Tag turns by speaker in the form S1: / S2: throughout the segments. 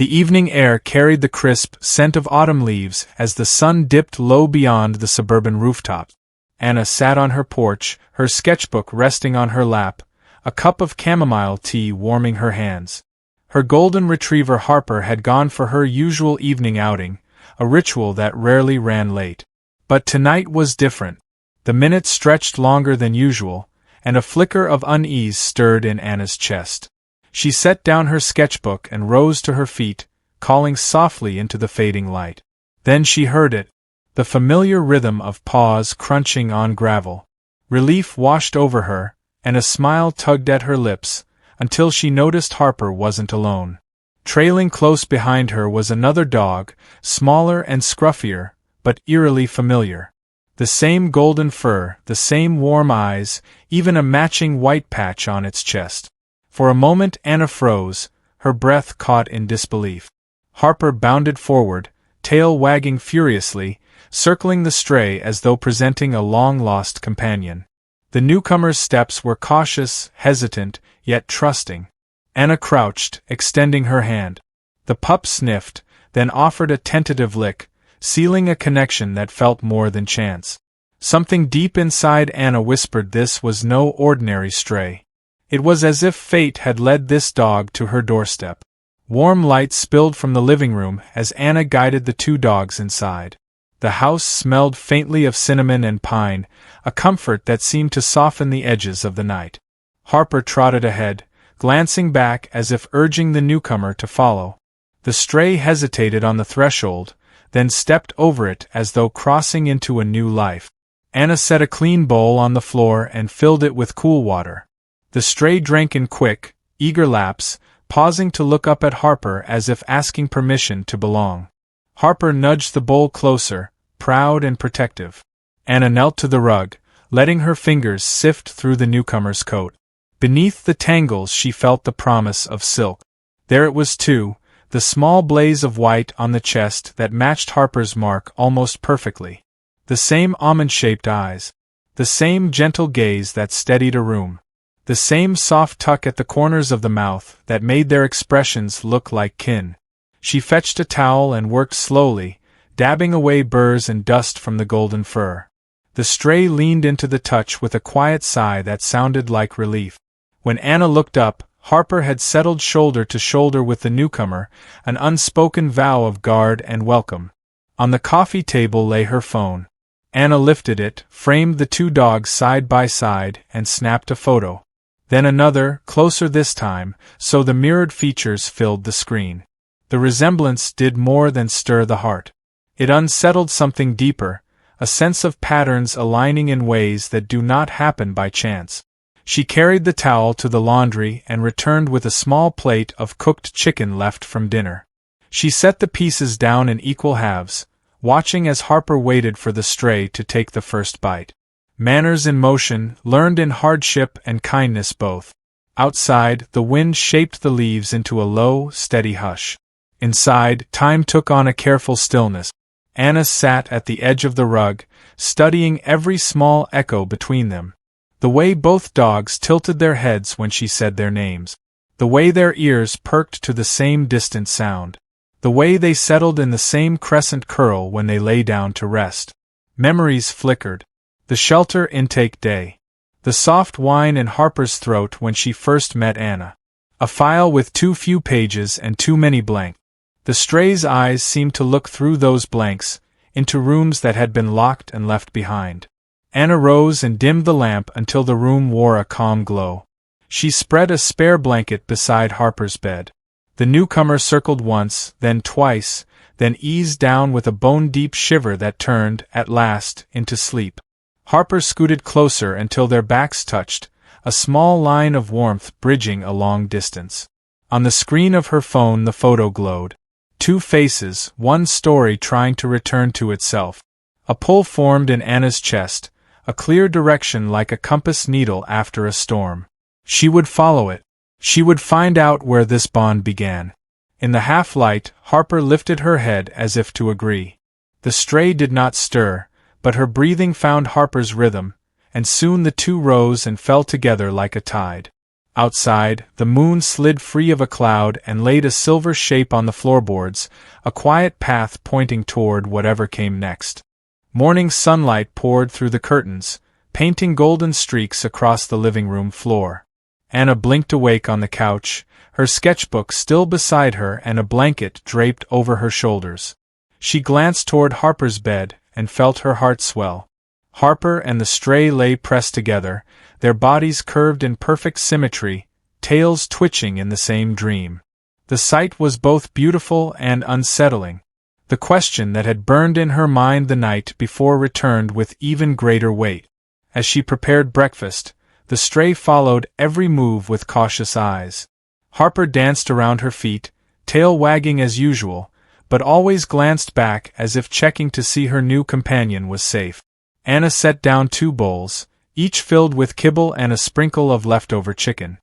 S1: The evening air carried the crisp scent of autumn leaves as the sun dipped low beyond the suburban rooftops. Anna sat on her porch, her sketchbook resting on her lap, a cup of chamomile tea warming her hands. Her golden retriever Harper had gone for her usual evening outing, a ritual that rarely ran late. But tonight was different. The minutes stretched longer than usual, and a flicker of unease stirred in Anna's chest. She set down her sketchbook and rose to her feet, calling softly into the fading light. Then she heard it, the familiar rhythm of paws crunching on gravel. Relief washed over her, and a smile tugged at her lips, until she noticed Harper wasn't alone. Trailing close behind her was another dog, smaller and scruffier, but eerily familiar. The same golden fur, the same warm eyes, even a matching white patch on its chest. For a moment Anna froze, her breath caught in disbelief. Harper bounded forward, tail wagging furiously, circling the stray as though presenting a long-lost companion. The newcomer's steps were cautious, hesitant, yet trusting. Anna crouched, extending her hand. The pup sniffed, then offered a tentative lick, sealing a connection that felt more than chance. Something deep inside Anna whispered this was no ordinary stray. It was as if fate had led this dog to her doorstep. Warm light spilled from the living room as Anna guided the two dogs inside. The house smelled faintly of cinnamon and pine, a comfort that seemed to soften the edges of the night. Harper trotted ahead, glancing back as if urging the newcomer to follow. The stray hesitated on the threshold, then stepped over it as though crossing into a new life. Anna set a clean bowl on the floor and filled it with cool water. The stray drank in quick, eager laps, pausing to look up at Harper as if asking permission to belong. Harper nudged the bowl closer, proud and protective. Anna knelt to the rug, letting her fingers sift through the newcomer's coat. Beneath the tangles she felt the promise of silk. There it was too, the small blaze of white on the chest that matched Harper's mark almost perfectly. The same almond-shaped eyes. The same gentle gaze that steadied a room. The same soft tuck at the corners of the mouth that made their expressions look like kin. She fetched a towel and worked slowly, dabbing away burrs and dust from the golden fur. The stray leaned into the touch with a quiet sigh that sounded like relief. When Anna looked up, Harper had settled shoulder to shoulder with the newcomer, an unspoken vow of guard and welcome. On the coffee table lay her phone. Anna lifted it, framed the two dogs side by side, and snapped a photo. Then another, closer this time, so the mirrored features filled the screen. The resemblance did more than stir the heart. It unsettled something deeper, a sense of patterns aligning in ways that do not happen by chance. She carried the towel to the laundry and returned with a small plate of cooked chicken left from dinner. She set the pieces down in equal halves, watching as Harper waited for the stray to take the first bite. Manners in motion, learned in hardship and kindness both. Outside, the wind shaped the leaves into a low, steady hush. Inside, time took on a careful stillness. Anna sat at the edge of the rug, studying every small echo between them. The way both dogs tilted their heads when she said their names. The way their ears perked to the same distant sound. The way they settled in the same crescent curl when they lay down to rest. Memories flickered. The shelter intake day. The soft whine in Harper's throat when she first met Anna. A file with too few pages and too many blanks. The stray's eyes seemed to look through those blanks, into rooms that had been locked and left behind. Anna rose and dimmed the lamp until the room wore a calm glow. She spread a spare blanket beside Harper's bed. The newcomer circled once, then twice, then eased down with a bone-deep shiver that turned, at last, into sleep. Harper scooted closer until their backs touched, a small line of warmth bridging a long distance. On the screen of her phone the photo glowed. Two faces, one story trying to return to itself. A pull formed in Anna's chest, a clear direction like a compass needle after a storm. She would follow it. She would find out where this bond began. In the half-light, Harper lifted her head as if to agree. The stray did not stir, but her breathing found Harper's rhythm, and soon the two rose and fell together like a tide. Outside, the moon slid free of a cloud and laid a silver shape on the floorboards, a quiet path pointing toward whatever came next. Morning sunlight poured through the curtains, painting golden streaks across the living room floor. Anna blinked awake on the couch, her sketchbook still beside her and a blanket draped over her shoulders. She glanced toward Harper's bed and felt her heart swell. Harper and the stray lay pressed together, their bodies curved in perfect symmetry, tails twitching in the same dream. The sight was both beautiful and unsettling. The question that had burned in her mind the night before returned with even greater weight. As she prepared breakfast, the stray followed every move with cautious eyes. Harper danced around her feet, tail wagging as usual, but always glanced back as if checking to see her new companion was safe. Anna set down 2 bowls, each filled with kibble and a sprinkle of leftover chicken.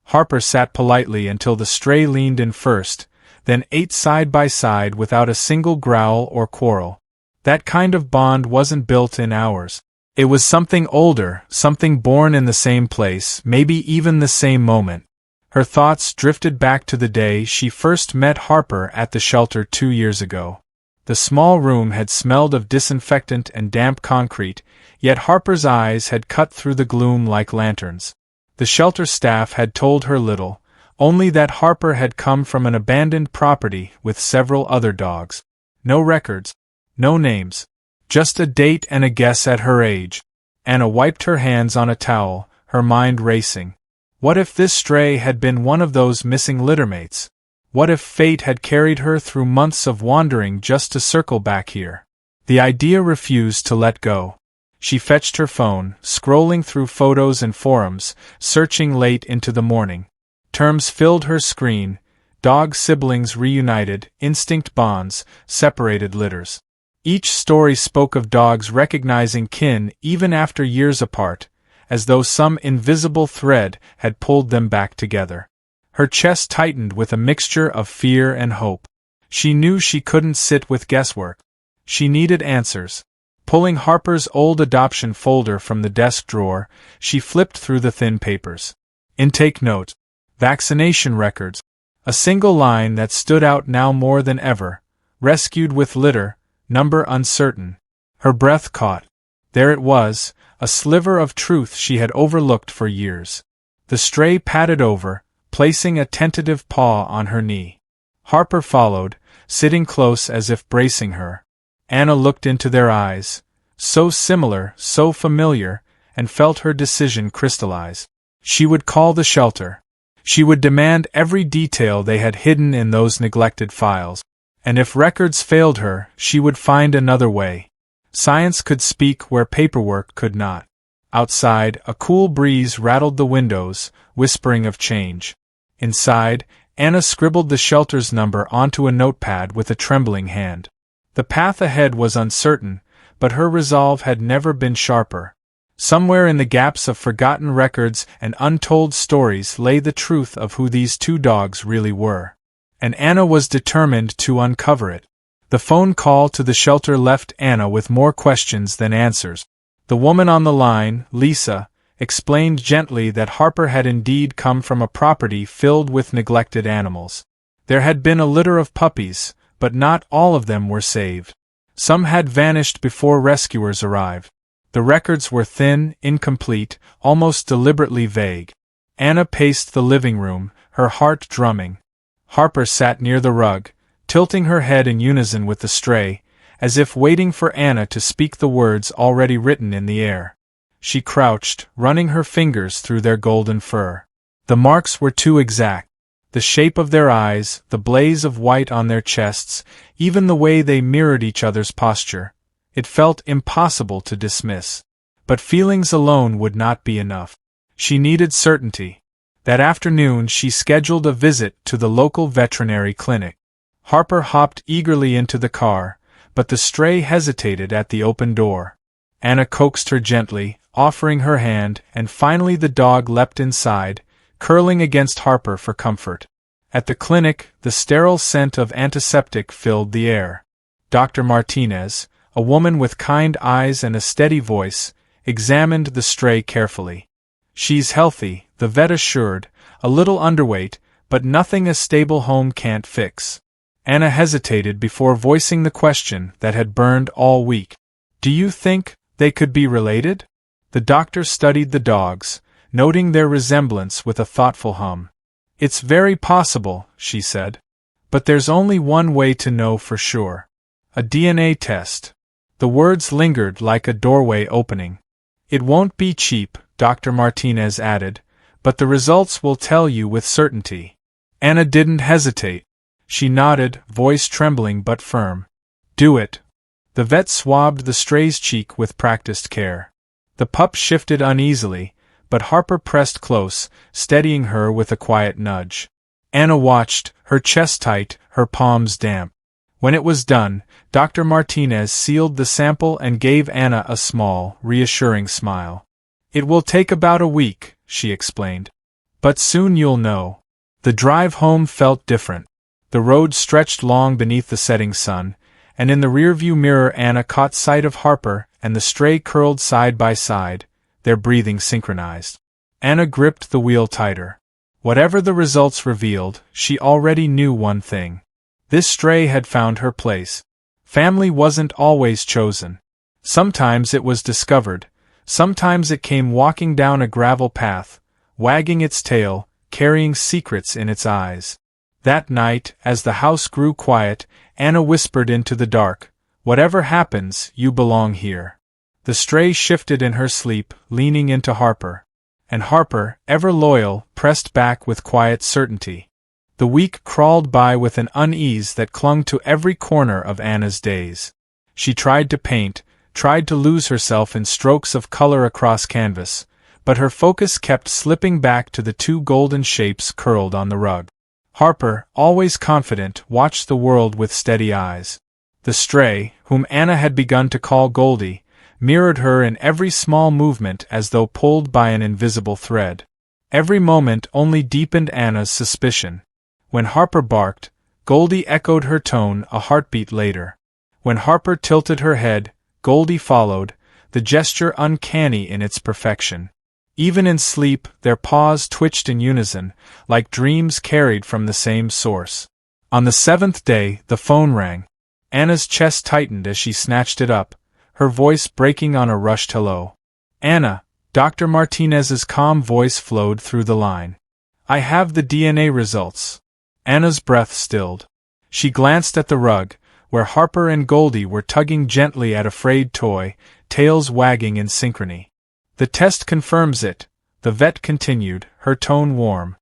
S1: Harper sat politely until the stray leaned in first, then ate side by side without a single growl or quarrel. That kind of bond wasn't built in hours. It was something older, something born in the same place, maybe even the same moment. Her thoughts drifted back to the day she first met Harper at the shelter 2 years ago. The small room had smelled of disinfectant and damp concrete, yet Harper's eyes had cut through the gloom like lanterns. The shelter staff had told her little, only that Harper had come from an abandoned property with several other dogs. No records, no names, just a date and a guess at her age. Anna wiped her hands on a towel, her mind racing. What if this stray had been one of those missing littermates? What if fate had carried her through months of wandering just to circle back here? The idea refused to let go. She fetched her phone, scrolling through photos and forums, searching late into the morning. Terms filled her screen: dog siblings reunited, instinct bonds, separated litters. Each story spoke of dogs recognizing kin even after years apart, as though some invisible thread had pulled them back together. Her chest tightened with a mixture of fear and hope. She knew she couldn't sit with guesswork. She needed answers. Pulling Harper's old adoption folder from the desk drawer, she flipped through the thin papers. Intake note. Vaccination records. A single line that stood out now more than ever. Rescued with litter, number uncertain. Her breath caught. There it was, a sliver of truth she had overlooked for years. The stray padded over, placing a tentative paw on her knee. Harper followed, sitting close as if bracing her. Anna looked into their eyes, so similar, so familiar, and felt her decision crystallize. She would call the shelter. She would demand every detail they had hidden in those neglected files. And if records failed her, she would find another way. Science could speak where paperwork could not. Outside, a cool breeze rattled the windows, whispering of change. Inside, Anna scribbled the shelter's number onto a notepad with a trembling hand. The path ahead was uncertain, but her resolve had never been sharper. Somewhere in the gaps of forgotten records and untold stories lay the truth of who these 2 dogs really were. And Anna was determined to uncover it. The phone call to the shelter left Anna with more questions than answers. The woman on the line, Lisa, explained gently that Harper had indeed come from a property filled with neglected animals. There had been a litter of puppies, but not all of them were saved. Some had vanished before rescuers arrived. The records were thin, incomplete, almost deliberately vague. Anna paced the living room, her heart drumming. Harper sat near the rug, tilting her head in unison with the stray, as if waiting for Anna to speak the words already written in the air. She crouched, running her fingers through their golden fur. The marks were too exact. The shape of their eyes, the blaze of white on their chests, even the way they mirrored each other's posture. It felt impossible to dismiss. But feelings alone would not be enough. She needed certainty. That afternoon she scheduled a visit to the local veterinary clinic. Harper hopped eagerly into the car, but the stray hesitated at the open door. Anna coaxed her gently, offering her hand, and finally the dog leapt inside, curling against Harper for comfort. At the clinic, the sterile scent of antiseptic filled the air. Dr. Martinez, a woman with kind eyes and a steady voice, examined the stray carefully. She's healthy, the vet assured, a little underweight, but nothing a stable home can't fix. Anna hesitated before voicing the question that had burned all week. Do you think they could be related? The doctor studied the dogs, noting their resemblance with a thoughtful hum. It's very possible, she said. But there's only one way to know for sure. A DNA test. The words lingered like a doorway opening. It won't be cheap, Dr. Martinez added, but the results will tell you with certainty. Anna didn't hesitate. She nodded, voice trembling but firm. Do it. The vet swabbed the stray's cheek with practiced care. The pup shifted uneasily, but Harper pressed close, steadying her with a quiet nudge. Anna watched, her chest tight, her palms damp. When it was done, Dr. Martinez sealed the sample and gave Anna a small, reassuring smile. It will take about a week, she explained. But soon you'll know. The drive home felt different. The road stretched long beneath the setting sun, and in the rearview mirror Anna caught sight of Harper and the stray curled side by side, their breathing synchronized. Anna gripped the wheel tighter. Whatever the results revealed, she already knew one thing. This stray had found her place. Family wasn't always chosen. Sometimes it was discovered, sometimes it came walking down a gravel path, wagging its tail, carrying secrets in its eyes. That night, as the house grew quiet, Anna whispered into the dark, "Whatever happens, you belong here." The stray shifted in her sleep, leaning into Harper. And Harper, ever loyal, pressed back with quiet certainty. The week crawled by with an unease that clung to every corner of Anna's days. She tried to paint, tried to lose herself in strokes of color across canvas, but her focus kept slipping back to the two golden shapes curled on the rug. Harper, always confident, watched the world with steady eyes. The stray, whom Anna had begun to call Goldie, mirrored her in every small movement as though pulled by an invisible thread. Every moment only deepened Anna's suspicion. When Harper barked, Goldie echoed her tone a heartbeat later. When Harper tilted her head, Goldie followed, the gesture uncanny in its perfection. Even in sleep, their paws twitched in unison, like dreams carried from the same source. On the seventh day, the phone rang. Anna's chest tightened as she snatched it up, her voice breaking on a rushed hello. "Anna," Dr. Martinez's calm voice flowed through the line. "I have the DNA results." Anna's breath stilled. She glanced at the rug, where Harper and Goldie were tugging gently at a frayed toy, tails wagging in synchrony. "The test confirms it," the vet continued, her tone warm.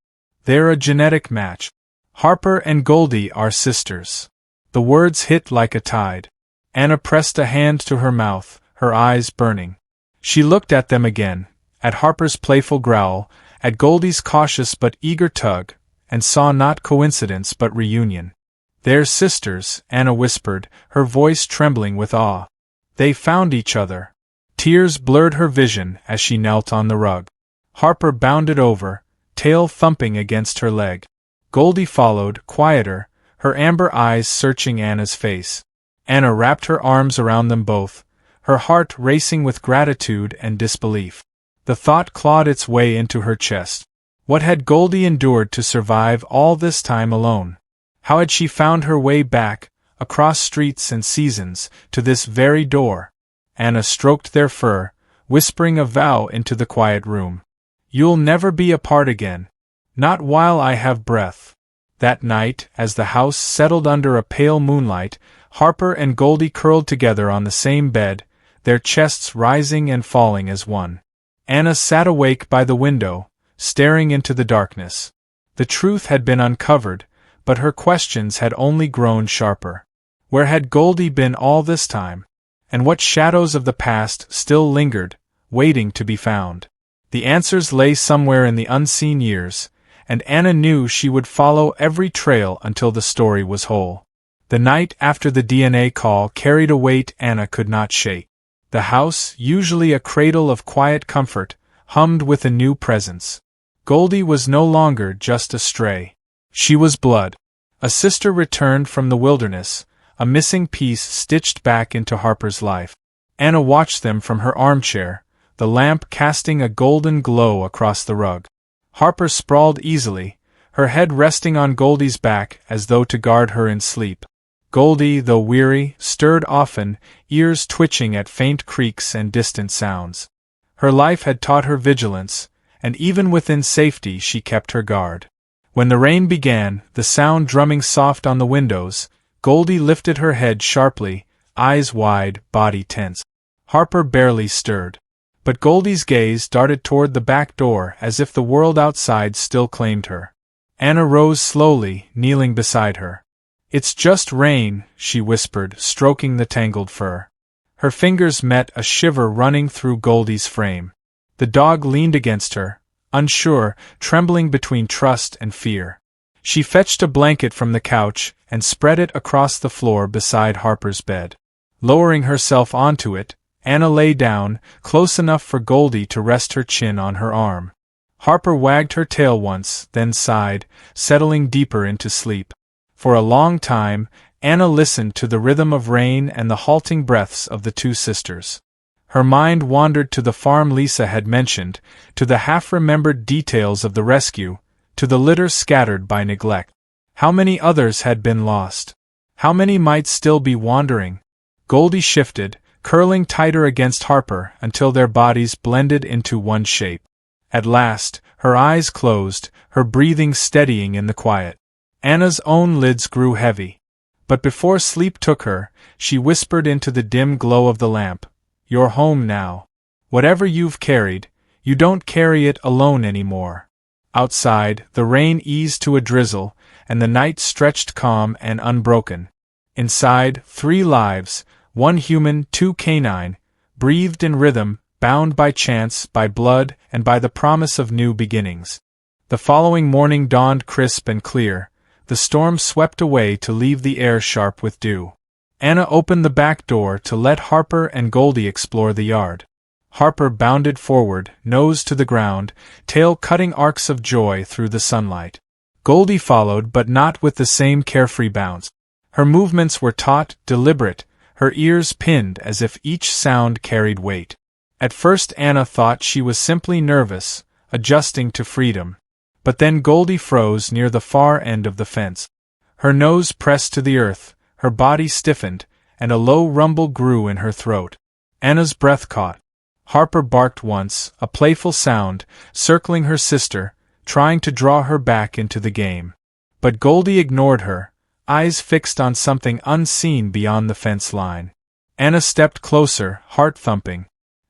S1: "They're a genetic match. Harper and Goldie are sisters." The words hit like a tide. Anna pressed a hand to her mouth, her eyes burning. She looked at them again, at Harper's playful growl, at Goldie's cautious but eager tug, and saw not coincidence but reunion. "They're sisters," Anna whispered, her voice trembling with awe. "They found each other." Tears blurred her vision as she knelt on the rug. Harper bounded over, tail thumping against her leg. Goldie followed, quieter, her amber eyes searching Anna's face. Anna wrapped her arms around them both, her heart racing with gratitude and disbelief. The thought clawed its way into her chest. What had Goldie endured to survive all this time alone? How had she found her way back, across streets and seasons, to this very door? Anna stroked their fur, whispering a vow into the quiet room. "You'll never be apart again. Not while I have breath." That night, as the house settled under a pale moonlight, Harper and Goldie curled together on the same bed, their chests rising and falling as one. Anna sat awake by the window, staring into the darkness. The truth had been uncovered, but her questions had only grown sharper. Where had Goldie been all this time? And what shadows of the past still lingered, waiting to be found? The answers lay somewhere in the unseen years, and Anna knew she would follow every trail until the story was whole. The night after the DNA call carried a weight Anna could not shake. The house, usually a cradle of quiet comfort, hummed with a new presence. Goldie was no longer just a stray. She was blood. A sister returned from the wilderness, a missing piece stitched back into Harper's life. Anna watched them from her armchair, the lamp casting a golden glow across the rug. Harper sprawled easily, her head resting on Goldie's back as though to guard her in sleep. Goldie, though weary, stirred often, ears twitching at faint creaks and distant sounds. Her life had taught her vigilance, and even within safety she kept her guard. When the rain began, the sound drumming soft on the windows, Goldie lifted her head sharply, eyes wide, body tense. Harper barely stirred. But Goldie's gaze darted toward the back door as if the world outside still claimed her. Anna rose slowly, kneeling beside her. "It's just rain," she whispered, stroking the tangled fur. Her fingers met, a shiver running through Goldie's frame. The dog leaned against her, unsure, trembling between trust and fear. She fetched a blanket from the couch and spread it across the floor beside Harper's bed. Lowering herself onto it, Anna lay down, close enough for Goldie to rest her chin on her arm. Harper wagged her tail once, then sighed, settling deeper into sleep. For a long time, Anna listened to the rhythm of rain and the halting breaths of the two sisters. Her mind wandered to the farm Lisa had mentioned, to the half-remembered details of the rescue, to the litter scattered by neglect. How many others had been lost? How many might still be wandering? Goldie shifted, curling tighter against Harper until their bodies blended into one shape. At last, her eyes closed, her breathing steadying in the quiet. Anna's own lids grew heavy. But before sleep took her, she whispered into the dim glow of the lamp, "You're home now. Whatever you've carried, you don't carry it alone anymore." Outside, the rain eased to a drizzle, and the night stretched calm and unbroken. Inside, 3 lives, 1 human, 2 canine, breathed in rhythm, bound by chance, by blood, and by the promise of new beginnings. The following morning dawned crisp and clear. The storm swept away to leave the air sharp with dew. Anna opened the back door to let Harper and Goldie explore the yard. Harper bounded forward, nose to the ground, tail cutting arcs of joy through the sunlight. Goldie followed, but not with the same carefree bounce. Her movements were taut, deliberate, her ears pinned as if each sound carried weight. At first Anna thought she was simply nervous, adjusting to freedom. But then Goldie froze near the far end of the fence. Her nose pressed to the earth, her body stiffened, and a low rumble grew in her throat. Anna's breath caught. Harper barked once, a playful sound, circling her sister, trying to draw her back into the game. But Goldie ignored her, eyes fixed on something unseen beyond the fence line. Anna stepped closer, heart thumping.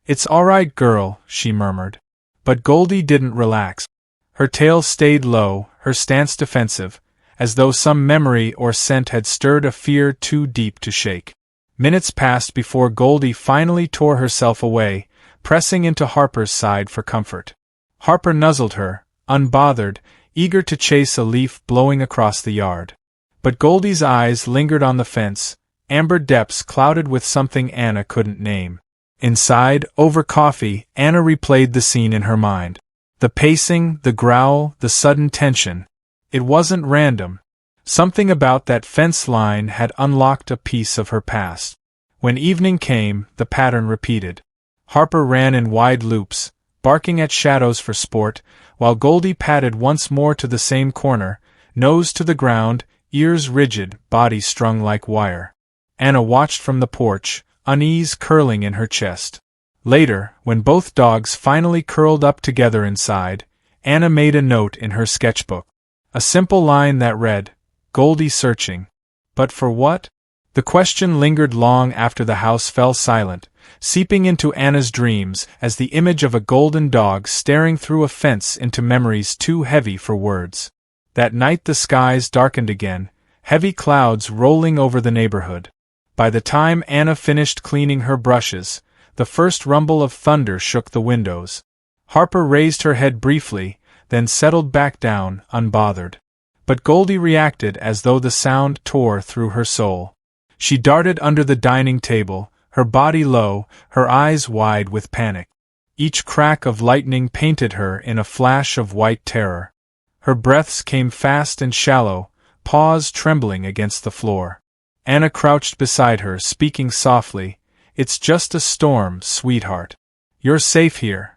S1: "It's all right, girl," she murmured. But Goldie didn't relax. Her tail stayed low, her stance defensive, as though some memory or scent had stirred a fear too deep to shake. Minutes passed before Goldie finally tore herself away, pressing into Harper's side for comfort. Harper nuzzled her, unbothered, eager to chase a leaf blowing across the yard. But Goldie's eyes lingered on the fence, amber depths clouded with something Anna couldn't name. Inside, over coffee, Anna replayed the scene in her mind. The pacing, the growl, the sudden tension. It wasn't random. Something about that fence line had unlocked a piece of her past. When evening came, the pattern repeated. Harper ran in wide loops, barking at shadows for sport, while Goldie padded once more to the same corner, nose to the ground, ears rigid, body strung like wire. Anna watched from the porch, unease curling in her chest. Later, when both dogs finally curled up together inside, Anna made a note in her sketchbook. A simple line that read, "Goldie searching. But for what?" The question lingered long after the house fell silent, seeping into Anna's dreams as the image of a golden dog staring through a fence into memories too heavy for words. That night the skies darkened again, heavy clouds rolling over the neighborhood. By the time Anna finished cleaning her brushes, the first rumble of thunder shook the windows. Harper raised her head briefly, then settled back down, unbothered. But Goldie reacted as though the sound tore through her soul. She darted under the dining table, her body low, her eyes wide with panic. Each crack of lightning painted her in a flash of white terror. Her breaths came fast and shallow, paws trembling against the floor. Anna crouched beside her, speaking softly, "It's just a storm, sweetheart. You're safe here.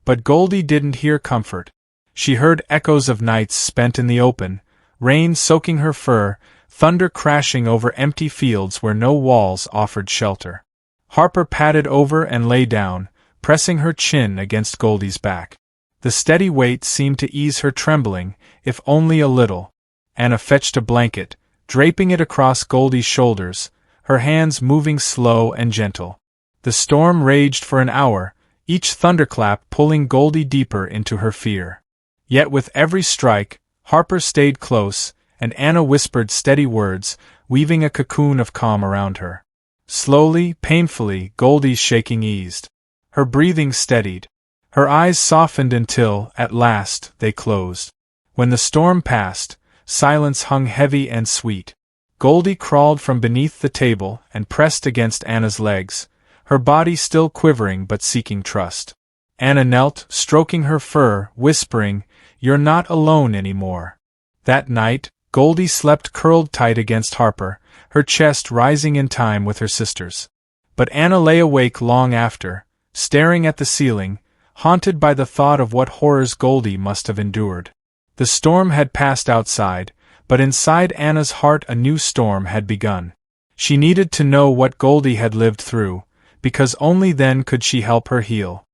S1: But Goldie didn't hear comfort. She heard echoes of nights spent in the open, rain soaking her fur, thunder crashing over empty fields where no walls offered shelter. Harper padded over and lay down, pressing her chin against Goldie's back. The steady weight seemed to ease her trembling, if only a little. Anna fetched a blanket, draping it across Goldie's shoulders, her hands moving slow and gentle. The storm raged for an hour, each thunderclap pulling Goldie deeper into her fear. Yet with every strike, Harper stayed close, and Anna whispered steady words, weaving a cocoon of calm around her. Slowly, painfully, Goldie's shaking eased. Her breathing steadied. Her eyes softened until, at last, they closed. When the storm passed, silence hung heavy and sweet. Goldie crawled from beneath the table and pressed against Anna's legs, her body still quivering but seeking trust. Anna knelt, stroking her fur, whispering, "You're not alone anymore." That night, Goldie slept curled tight against Harper, her chest rising in time with her sister's. But Anna lay awake long after, staring at the ceiling, haunted by the thought of what horrors Goldie must have endured. The storm had passed outside, but inside Anna's heart a new storm had begun. She needed to know what Goldie had lived through, because only then could she help her heal.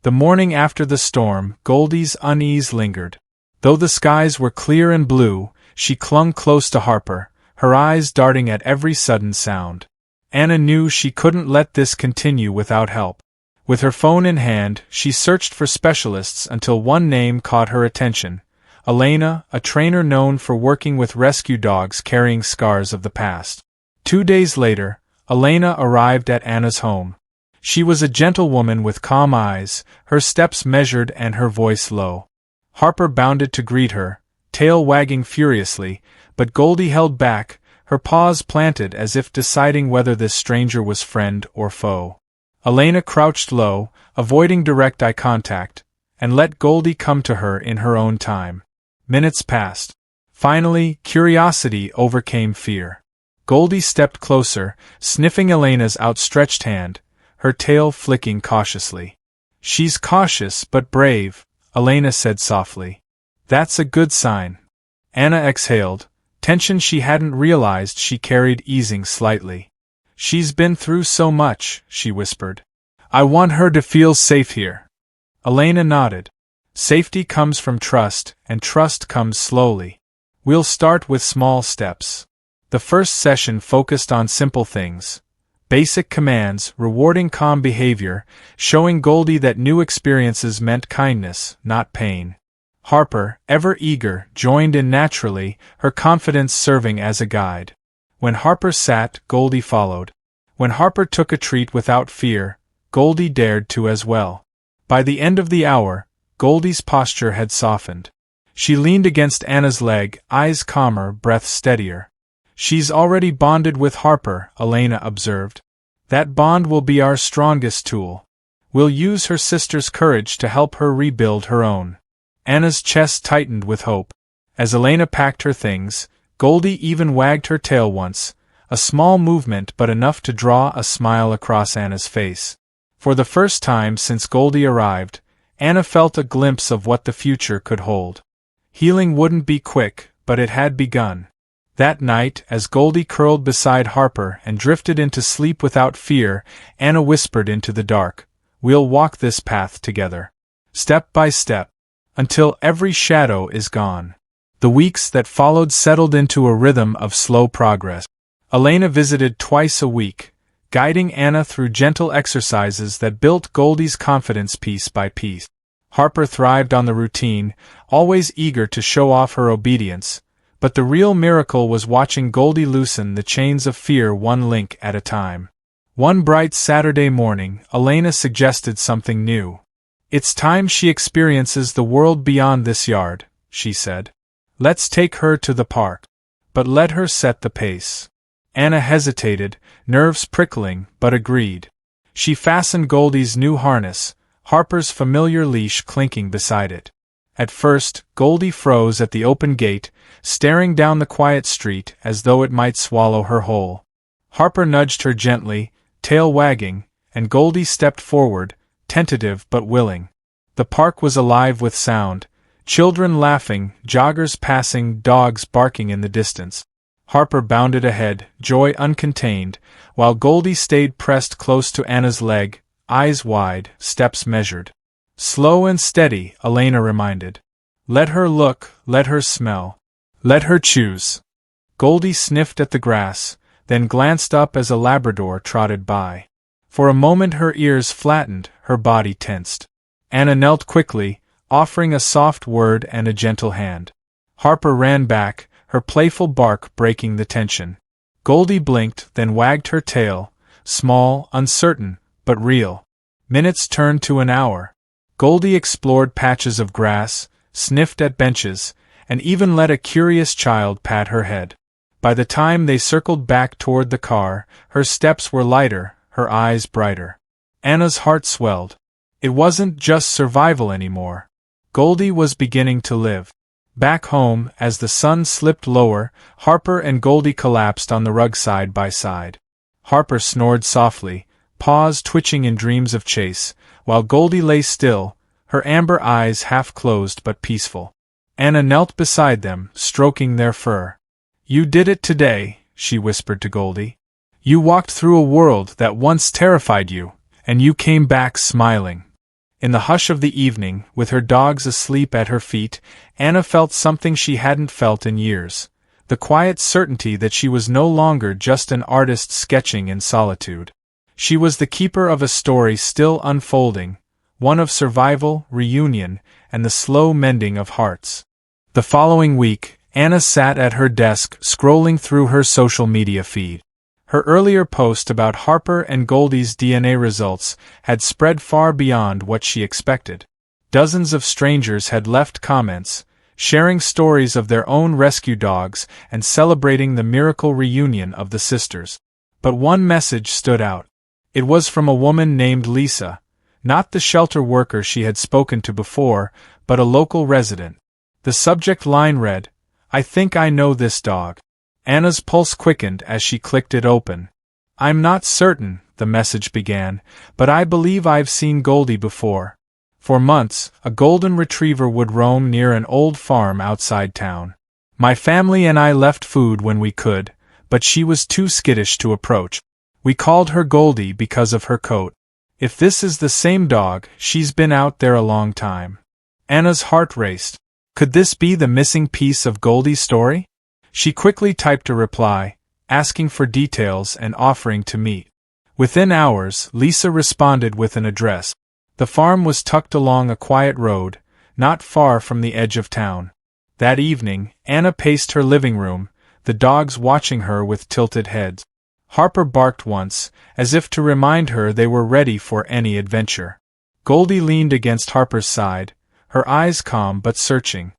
S1: The morning after the storm, Goldie's unease lingered. Though the skies were clear and blue, she clung close to Harper, her eyes darting at every sudden sound. Anna knew she couldn't let this continue without help. With her phone in hand, she searched for specialists until one name caught her attention: Elena, a trainer known for working with rescue dogs carrying scars of the past. 2 days later, Elena arrived at Anna's home. She was a gentlewoman with calm eyes, her steps measured and her voice low. Harper bounded to greet her, tail wagging furiously, but Goldie held back, her paws planted as if deciding whether this stranger was friend or foe. Elena crouched low, avoiding direct eye contact, and let Goldie come to her in her own time. Minutes passed. Finally, curiosity overcame fear. Goldie stepped closer, sniffing Elena's outstretched hand, her tail flicking cautiously. "She's cautious but brave," Elena said softly. "That's a good sign." Anna exhaled, tension she hadn't realized she carried easing slightly. "She's been through so much," she whispered. "I want her to feel safe here." Elena nodded. "Safety comes from trust, and trust comes slowly. We'll start with small steps." The first session focused on simple things. Basic commands, rewarding calm behavior, showing Goldie that new experiences meant kindness, not pain. Harper, ever eager, joined in naturally, her confidence serving as a guide. When Harper sat, Goldie followed. When Harper took a treat without fear, Goldie dared to as well. By the end of the hour, Goldie's posture had softened. She leaned against Anna's leg, eyes calmer, breath steadier. "She's already bonded with Harper," Elena observed. "That bond will be our strongest tool. We'll use her sister's courage to help her rebuild her own." Anna's chest tightened with hope. As Elena packed her things, Goldie even wagged her tail once, a small movement but enough to draw a smile across Anna's face. For the first time since Goldie arrived, Anna felt a glimpse of what the future could hold. Healing wouldn't be quick, but it had begun. That night, as Goldie curled beside Harper and drifted into sleep without fear, Anna whispered into the dark, "We'll walk this path together. Step by step. Until every shadow is gone." The weeks that followed settled into a rhythm of slow progress. Elena visited twice a week, guiding Anna through gentle exercises that built Goldie's confidence piece by piece. Harper thrived on the routine, always eager to show off her obedience, but the real miracle was watching Goldie loosen the chains of fear one link at a time. One bright Saturday morning, Elena suggested something new. "It's time she experiences the world beyond this yard," she said. "Let's take her to the park. But let her set the pace." Anna hesitated, nerves prickling, but agreed. She fastened Goldie's new harness, Harper's familiar leash clinking beside it. At first, Goldie froze at the open gate, staring down the quiet street as though it might swallow her whole. Harper nudged her gently, tail wagging, and Goldie stepped forward, tentative but willing. The park was alive with sound, children laughing, joggers passing, dogs barking in the distance. Harper bounded ahead, joy uncontained, while Goldie stayed pressed close to Anna's leg, eyes wide, steps measured. Slow and steady, Elena reminded. Let her look, let her smell. Let her choose. Goldie sniffed at the grass, then glanced up as a Labrador trotted by. For a moment her ears flattened, her body tensed. Anna knelt quickly, offering a soft word and a gentle hand. Harper ran back, her playful bark breaking the tension. Goldie blinked, then wagged her tail, small, uncertain, but real. Minutes turned to an hour. Goldie explored patches of grass, sniffed at benches, and even let a curious child pat her head. By the time they circled back toward the car, her steps were lighter, her eyes brighter. Anna's heart swelled. It wasn't just survival anymore. Goldie was beginning to live. Back home, as the sun slipped lower, Harper and Goldie collapsed on the rug side by side. Harper snored softly, paws twitching in dreams of chase, while Goldie lay still, her amber eyes half closed but peaceful. Anna knelt beside them, stroking their fur. "You did it today," she whispered to Goldie. "You walked through a world that once terrified you, and you came back smiling." In the hush of the evening, with her dogs asleep at her feet, Anna felt something she hadn't felt in years. The quiet certainty that she was no longer just an artist sketching in solitude. She was the keeper of a story still unfolding, one of survival, reunion, and the slow mending of hearts. The following week, Anna sat at her desk scrolling through her social media feed. Her earlier post about Harper and Goldie's DNA results had spread far beyond what she expected. Dozens of strangers had left comments, sharing stories of their own rescue dogs and celebrating the miracle reunion of the sisters. But one message stood out. It was from a woman named Lisa, not the shelter worker she had spoken to before, but a local resident. The subject line read, "I think I know this dog." Anna's pulse quickened as she clicked it open. "I'm not certain," the message began, "but I believe I've seen Goldie before. For months, a golden retriever would roam near an old farm outside town. My family and I left food when we could, but she was too skittish to approach. We called her Goldie because of her coat. If this is the same dog, she's been out there a long time." Anna's heart raced. Could this be the missing piece of Goldie's story? She quickly typed a reply, asking for details and offering to meet. Within hours, Lisa responded with an address. The farm was tucked along a quiet road, not far from the edge of town. That evening, Anna paced her living room, the dogs watching her with tilted heads. Harper barked once, as if to remind her they were ready for any adventure. Goldie leaned against Harper's side, her eyes calm but searching.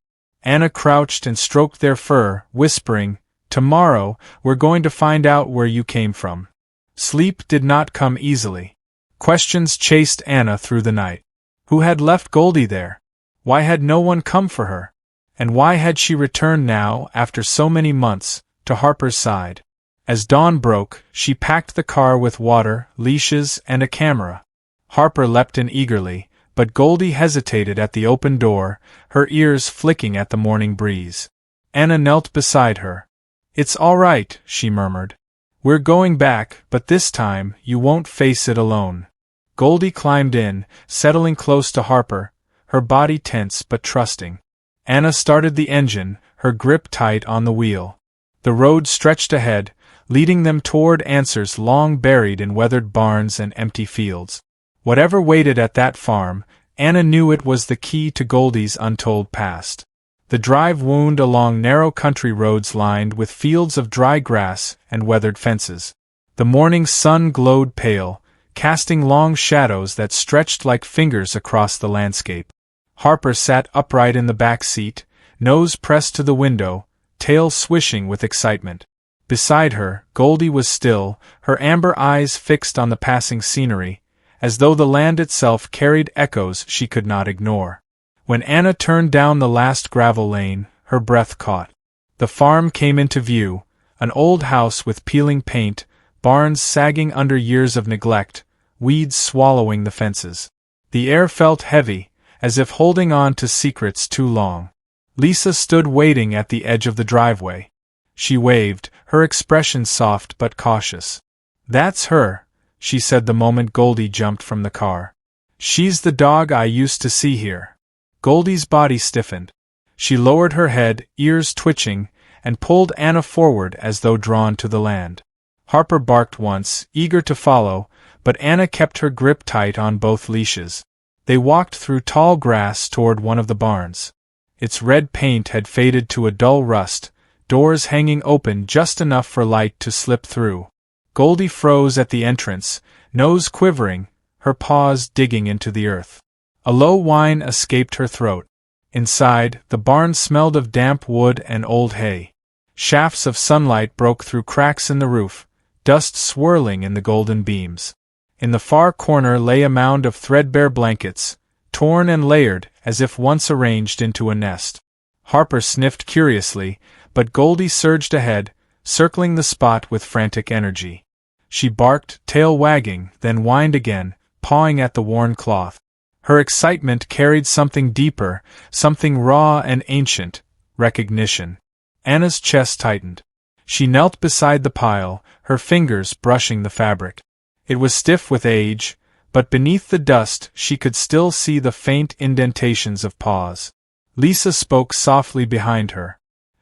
S1: Anna crouched and stroked their fur, whispering, "Tomorrow, we're going to find out where you came from." Sleep did not come easily. Questions chased Anna through the night. Who had left Goldie there? Why had no one come for her? And why had she returned now, after so many months, to Harper's side? As dawn broke, she packed the car with water, leashes, and a camera. Harper leapt in eagerly, but Goldie hesitated at the open door, her ears flicking at the morning breeze. Anna knelt beside her. "It's all right," she murmured. "We're going back, but this time, you won't face it alone." Goldie climbed in, settling close to Harper, her body tense but trusting. Anna started the engine, her grip tight on the wheel. The road stretched ahead, leading them toward answers long buried in weathered barns and empty fields. Whatever waited at that farm, Anna knew it was the key to Goldie's untold past. The drive wound along narrow country roads lined with fields of dry grass and weathered fences. The morning sun glowed pale, casting long shadows that stretched like fingers across the landscape. Harper sat upright in the back seat, nose pressed to the window, tail swishing with excitement. Beside her, Goldie was still, her amber eyes fixed on the passing scenery, as though the land itself carried echoes she could not ignore. When Anna turned down the last gravel lane, her breath caught. The farm came into view, an old house with peeling paint, barns sagging under years of neglect, weeds swallowing the fences. The air felt heavy, as if holding on to secrets too long. Lisa stood waiting at the edge of the driveway. She waved, her expression soft but cautious. "That's her," she said the moment Goldie jumped from the car. "She's the dog I used to see here." Goldie's body stiffened. She lowered her head, ears twitching, and pulled Anna forward as though drawn to the land. Harper barked once, eager to follow, but Anna kept her grip tight on both leashes. They walked through tall grass toward one of the barns. Its red paint had faded to a dull rust, doors hanging open just enough for light to slip through. Goldie froze at the entrance, nose quivering, her paws digging into the earth. A low whine escaped her throat. Inside, the barn smelled of damp wood and old hay. Shafts of sunlight broke through cracks in the roof, dust swirling in the golden beams. In the far corner lay a mound of threadbare blankets, torn and layered as if once arranged into a nest. Harper sniffed curiously, but Goldie surged ahead, circling the spot with frantic energy. She barked, tail wagging, then whined again, pawing at the worn cloth. Her excitement carried something deeper, something raw and ancient: recognition. Anna's chest tightened. She knelt beside the pile, her fingers brushing the fabric. It was stiff with age, but beneath the dust she could still see the faint indentations of paws. Lisa spoke softly behind her.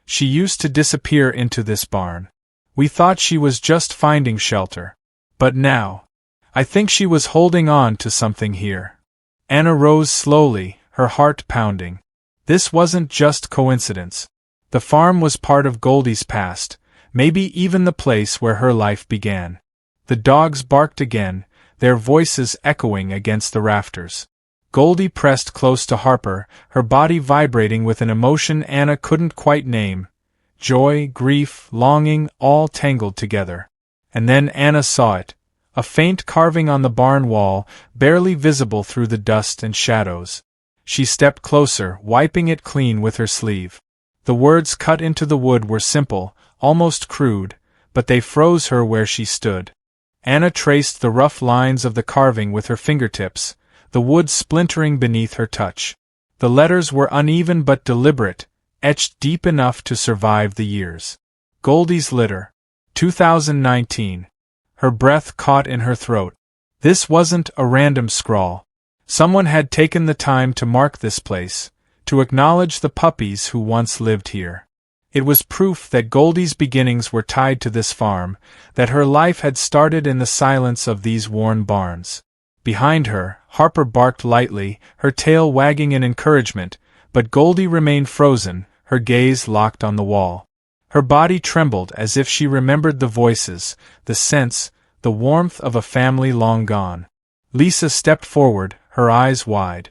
S1: "She used to disappear into this barn. We thought she was just finding shelter. But now, I think she was holding on to something here." Anna rose slowly, her heart pounding. This wasn't just coincidence. The farm was part of Goldie's past, maybe even the place where her life began. The dogs barked again, their voices echoing against the rafters. Goldie pressed close to Harper, her body vibrating with an emotion Anna couldn't quite name. Joy, grief, longing, all tangled together. And then Anna saw it. A faint carving on the barn wall, barely visible through the dust and shadows. She stepped closer, wiping it clean with her sleeve. The words cut into the wood were simple, almost crude, but they froze her where she stood. Anna traced the rough lines of the carving with her fingertips, the wood splintering beneath her touch. The letters were uneven but deliberate, etched deep enough to survive the years. Goldie's Litter. 2019. Her breath caught in her throat. This wasn't a random scrawl. Someone had taken the time to mark this place, to acknowledge the puppies who once lived here. It was proof that Goldie's beginnings were tied to this farm, that her life had started in the silence of these worn barns. Behind her, Harper barked lightly, her tail wagging in encouragement, but Goldie remained frozen, her gaze locked on the wall. Her body trembled as if she remembered the voices, the scents, the warmth of a family long gone. Lisa stepped forward, her eyes wide.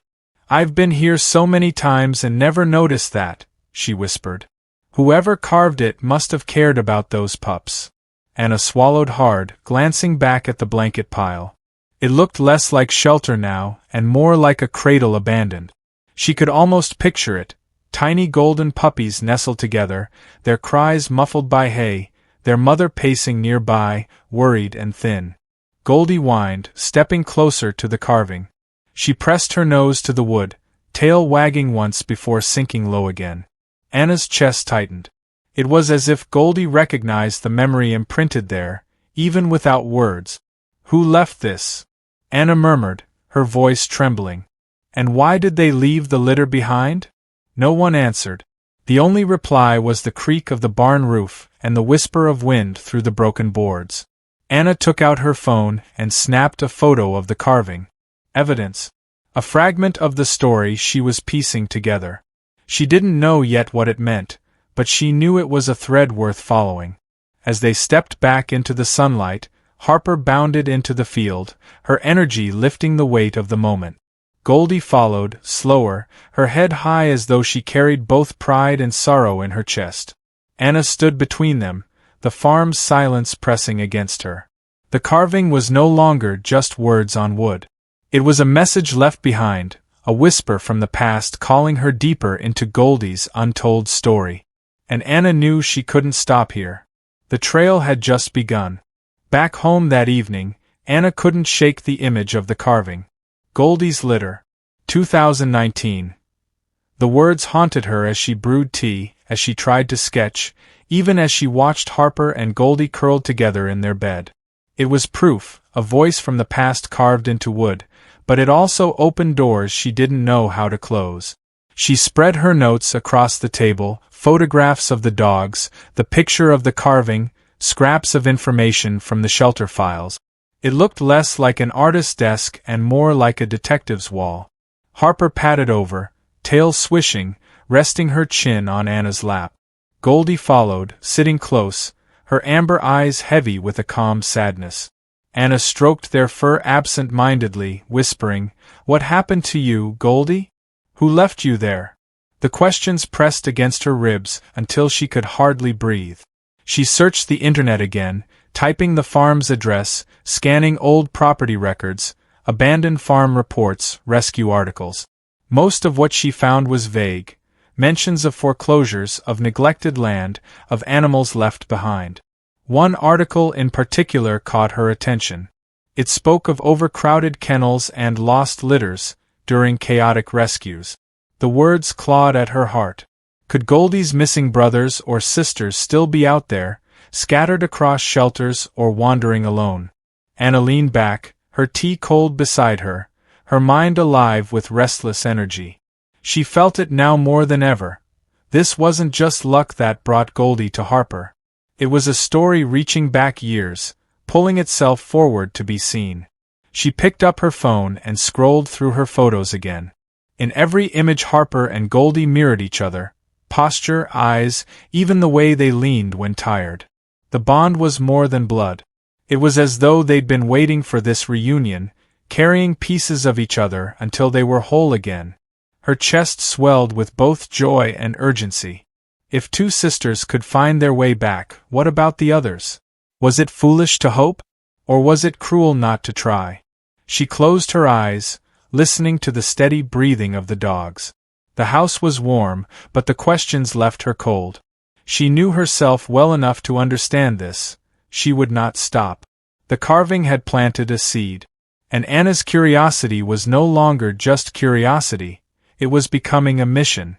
S1: "I've been here so many times and never noticed that," she whispered. "Whoever carved it must have cared about those pups." Anna swallowed hard, glancing back at the blanket pile. It looked less like shelter now, and more like a cradle abandoned. She could almost picture it. Tiny golden puppies nestled together, their cries muffled by hay, their mother pacing nearby, worried and thin. Goldie whined, stepping closer to the carving. She pressed her nose to the wood, tail wagging once before sinking low again. Anna's chest tightened. It was as if Goldie recognized the memory imprinted there, even without words. "Who left this?" Anna murmured, her voice trembling. "And why did they leave the litter behind?" No one answered. The only reply was the creak of the barn roof and the whisper of wind through the broken boards. Anna took out her phone and snapped a photo of the carving. Evidence. A fragment of the story she was piecing together. She didn't know yet what it meant, but she knew it was a thread worth following. As they stepped back into the sunlight, Harper bounded into the field, her energy lifting the weight of the moment. Goldie followed, slower, her head high as though she carried both pride and sorrow in her chest. Anna stood between them, the farm's silence pressing against her. The carving was no longer just words on wood. It was a message left behind, a whisper from the past calling her deeper into Goldie's untold story. And Anna knew she couldn't stop here. The trail had just begun. Back home that evening, Anna couldn't shake the image of the carving. Goldie's litter. 2019. The words haunted her as she brewed tea, as she tried to sketch, even as she watched Harper and Goldie curled together in their bed. It was proof, a voice from the past carved into wood, but it also opened doors she didn't know how to close. She spread her notes across the table, photographs of the dogs, the picture of the carving, scraps of information from the shelter files. It looked less like an artist's desk and more like a detective's wall. Harper padded over, tail swishing, resting her chin on Anna's lap. Goldie followed, sitting close, her amber eyes heavy with a calm sadness. Anna stroked their fur absent-mindedly, whispering, "What happened to you, Goldie? Who left you there?" The questions pressed against her ribs until she could hardly breathe. She searched the internet again, typing the farm's address, scanning old property records, abandoned farm reports, rescue articles. Most of what she found was vague. Mentions of foreclosures, of neglected land, of animals left behind. One article in particular caught her attention. It spoke of overcrowded kennels and lost litters during chaotic rescues. The words clawed at her heart. Could Goldie's missing brothers or sisters still be out there, scattered across shelters or wandering alone? Anna leaned back, her tea cold beside her, her mind alive with restless energy. She felt it now more than ever. This wasn't just luck that brought Goldie to Harper. It was a story reaching back years, pulling itself forward to be seen. She picked up her phone and scrolled through her photos again. In every image Harper and Goldie mirrored each other, posture, eyes, even the way they leaned when tired. The bond was more than blood. It was as though they'd been waiting for this reunion, carrying pieces of each other until they were whole again. Her chest swelled with both joy and urgency. If two sisters could find their way back, what about the others? Was it foolish to hope? Or was it cruel not to try? She closed her eyes, listening to the steady breathing of the dogs. The house was warm, but the questions left her cold. She knew herself well enough to understand this. She would not stop. The carving had planted a seed. And Anna's curiosity was no longer just curiosity. It was becoming a mission.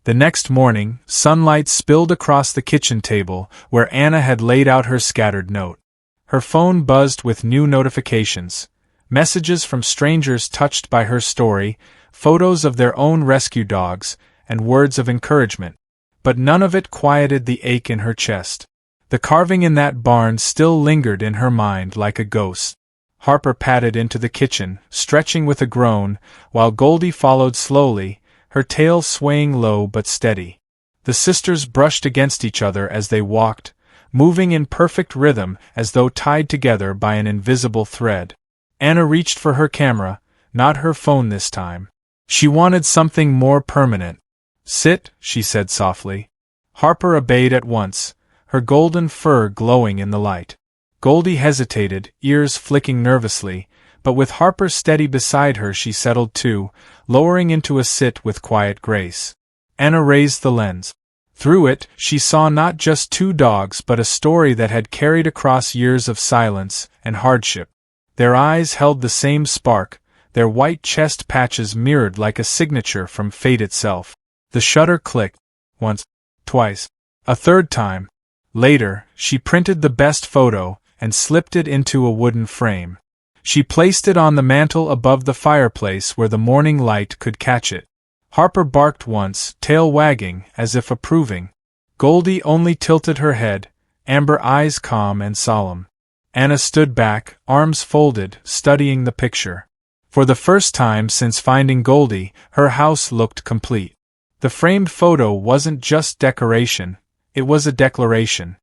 S1: The next morning, sunlight spilled across the kitchen table where Anna had laid out her scattered note. Her phone buzzed with new notifications, messages from strangers touched by her story, photos of their own rescue dogs, and words of encouragement. But none of it quieted the ache in her chest. The carving in that barn still lingered in her mind like a ghost. Harper padded into the kitchen, stretching with a groan, while Goldie followed slowly, her tail swaying low but steady. The sisters brushed against each other as they walked, moving in perfect rhythm as though tied together by an invisible thread. Anna reached for her camera, not her phone this time. She wanted something more permanent. "Sit," she said softly. Harper obeyed at once, her golden fur glowing in the light. Goldie hesitated, ears flicking nervously, but with Harper steady beside her she settled too, lowering into a sit with quiet grace. Anna raised the lens. Through it, she saw not just two dogs but a story that had carried across years of silence and hardship. Their eyes held the same spark, their white chest patches mirrored like a signature from fate itself. The shutter clicked. Once, twice, a third time. Later, she printed the best photo and slipped it into a wooden frame. She placed it on the mantel above the fireplace where the morning light could catch it. Harper barked once, tail wagging, as if approving. Goldie only tilted her head, amber eyes calm and solemn. Anna stood back, arms folded, studying the picture. For the first time since finding Goldie, her house looked complete. The framed photo wasn't just decoration, it was a declaration.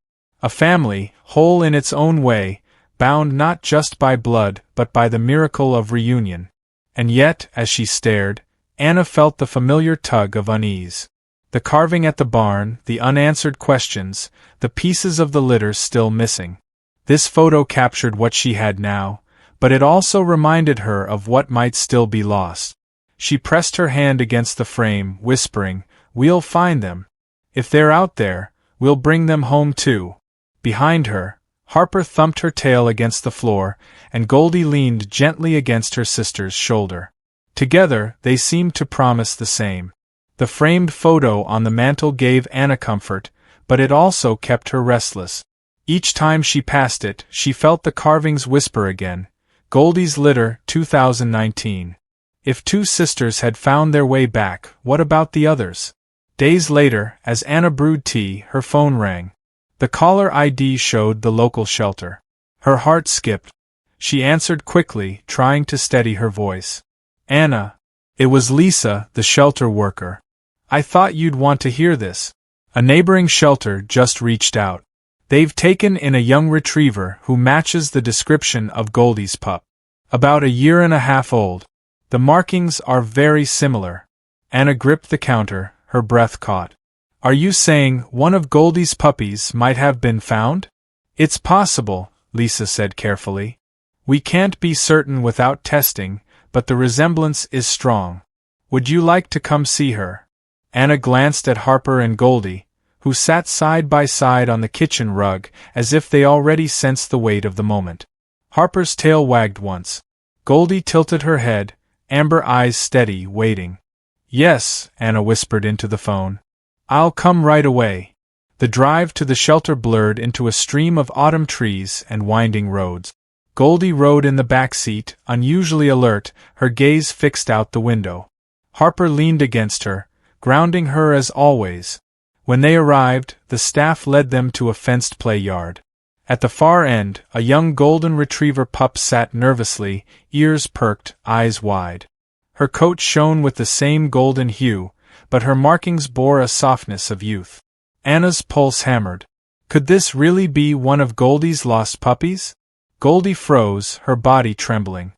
S1: A family, whole in its own way, bound not just by blood but by the miracle of reunion. And yet, as she stared, Anna felt the familiar tug of unease. The carving at the barn, the unanswered questions, the pieces of the litter still missing. This photo captured what she had now, but it also reminded her of what might still be lost. She pressed her hand against the frame, whispering, "We'll find them. If they're out there, we'll bring them home too." Behind her, Harper thumped her tail against the floor, and Goldie leaned gently against her sister's shoulder. Together, they seemed to promise the same. The framed photo on the mantel gave Anna comfort, but it also kept her restless. Each time she passed it, she felt the carvings whisper again, "Goldie's Litter, 2019. If two sisters had found their way back, what about the others?" Days later, as Anna brewed tea, her phone rang. The caller ID showed the local shelter. Her heart skipped. She answered quickly, trying to steady her voice. "Anna." It was Lisa, the shelter worker. "I thought you'd want to hear this. A neighboring shelter just reached out. They've taken in a young retriever who matches the description of Goldie's pup. About a year and a half old. The markings are very similar." Anna gripped the counter, her breath caught. "Are you saying one of Goldie's puppies might have been found?" "It's possible," Lisa said carefully. "We can't be certain without testing, but the resemblance is strong. Would you like to come see her?" Anna glanced at Harper and Goldie, who sat side by side on the kitchen rug, as if they already sensed the weight of the moment. Harper's tail wagged once. Goldie tilted her head, amber eyes steady, waiting. "Yes," Anna whispered into the phone. "I'll come right away." The drive to the shelter blurred into a stream of autumn trees and winding roads. Goldie rode in the back seat, unusually alert, her gaze fixed out the window. Harper leaned against her, grounding her as always. When they arrived, the staff led them to a fenced play yard. At the far end, a young golden retriever pup sat nervously, ears perked, eyes wide. Her coat shone with the same golden hue, but her markings bore a softness of youth. Anna's pulse hammered. Could this really be one of Goldie's lost puppies? Goldie froze, her body trembling.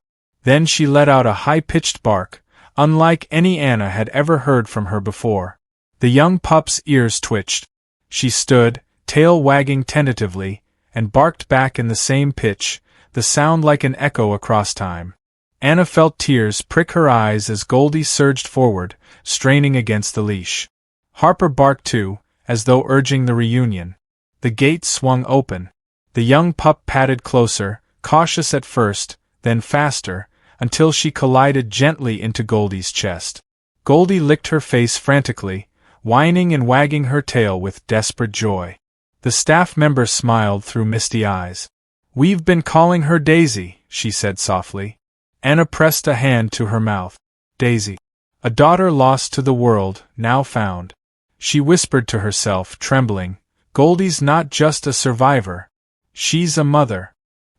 S1: Then she let out a high-pitched bark, unlike any Anna had ever heard from her before. The young pup's ears twitched. She stood, tail wagging tentatively, and barked back in the same pitch, the sound like an echo across time. Anna felt tears prick her eyes as Goldie surged forward, straining against the leash. Harper barked too, as though urging the reunion. The gate swung open. The young pup padded closer, cautious at first, then faster, until she collided gently into Goldie's chest. Goldie licked her face frantically, whining and wagging her tail with desperate joy. The staff member smiled through misty eyes. "We've been calling her Daisy," she said softly. Anna pressed a hand to her mouth. "Daisy. A daughter lost to the world, now found." She whispered to herself, trembling, "Goldie's not just a survivor. She's a mother."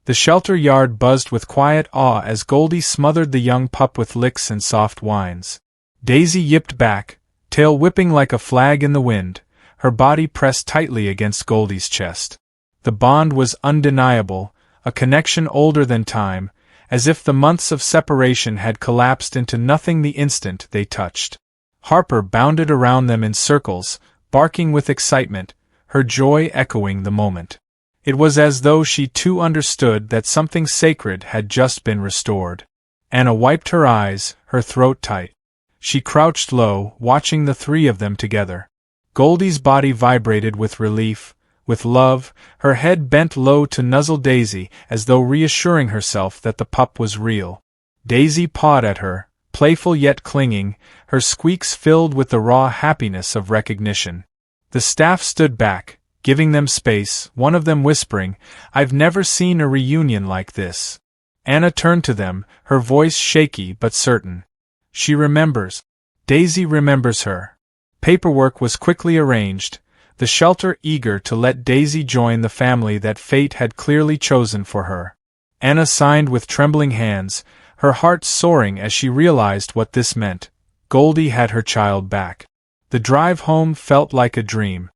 S1: The shelter yard buzzed with quiet awe as Goldie smothered the young pup with licks and soft whines. Daisy yipped back, tail whipping like a flag in the wind, her body pressed tightly against Goldie's chest. The bond was undeniable, a connection older than time, as if the months of separation had collapsed into nothing the instant they touched. Harper bounded around them in circles, barking with excitement, her joy echoing the moment. It was as though she too understood that something sacred had just been restored. Anna wiped her eyes, her throat tight. She crouched low, watching the three of them together. Goldie's body vibrated with relief, with love, her head bent low to nuzzle Daisy as though reassuring herself that the pup was real. Daisy pawed at her, playful yet clinging, her squeaks filled with the raw happiness of recognition. The staff stood back, giving them space, one of them whispering, "I've never seen a reunion like this." Anna turned to them, her voice shaky but certain. "She remembers. Daisy remembers her." Paperwork was quickly arranged, the shelter eager to let Daisy join the family that fate had clearly chosen for her. Anna signed with trembling hands, her heart soaring as she realized what this meant. Goldie had her child back. The drive home felt like a dream.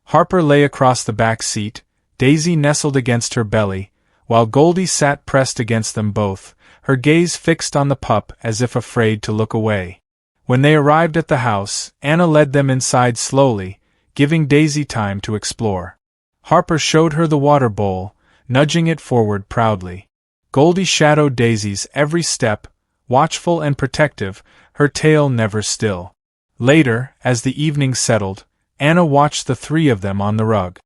S1: Harper lay across the back seat, Daisy nestled against her belly, while Goldie sat pressed against them both, her gaze fixed on the pup as if afraid to look away. When they arrived at the house, Anna led them inside slowly, giving Daisy time to explore. Harper showed her the water bowl, nudging it forward proudly. Goldie shadowed Daisy's every step, watchful and protective, her tail never still. Later, as the evening settled, Anna watched the three of them on the rug.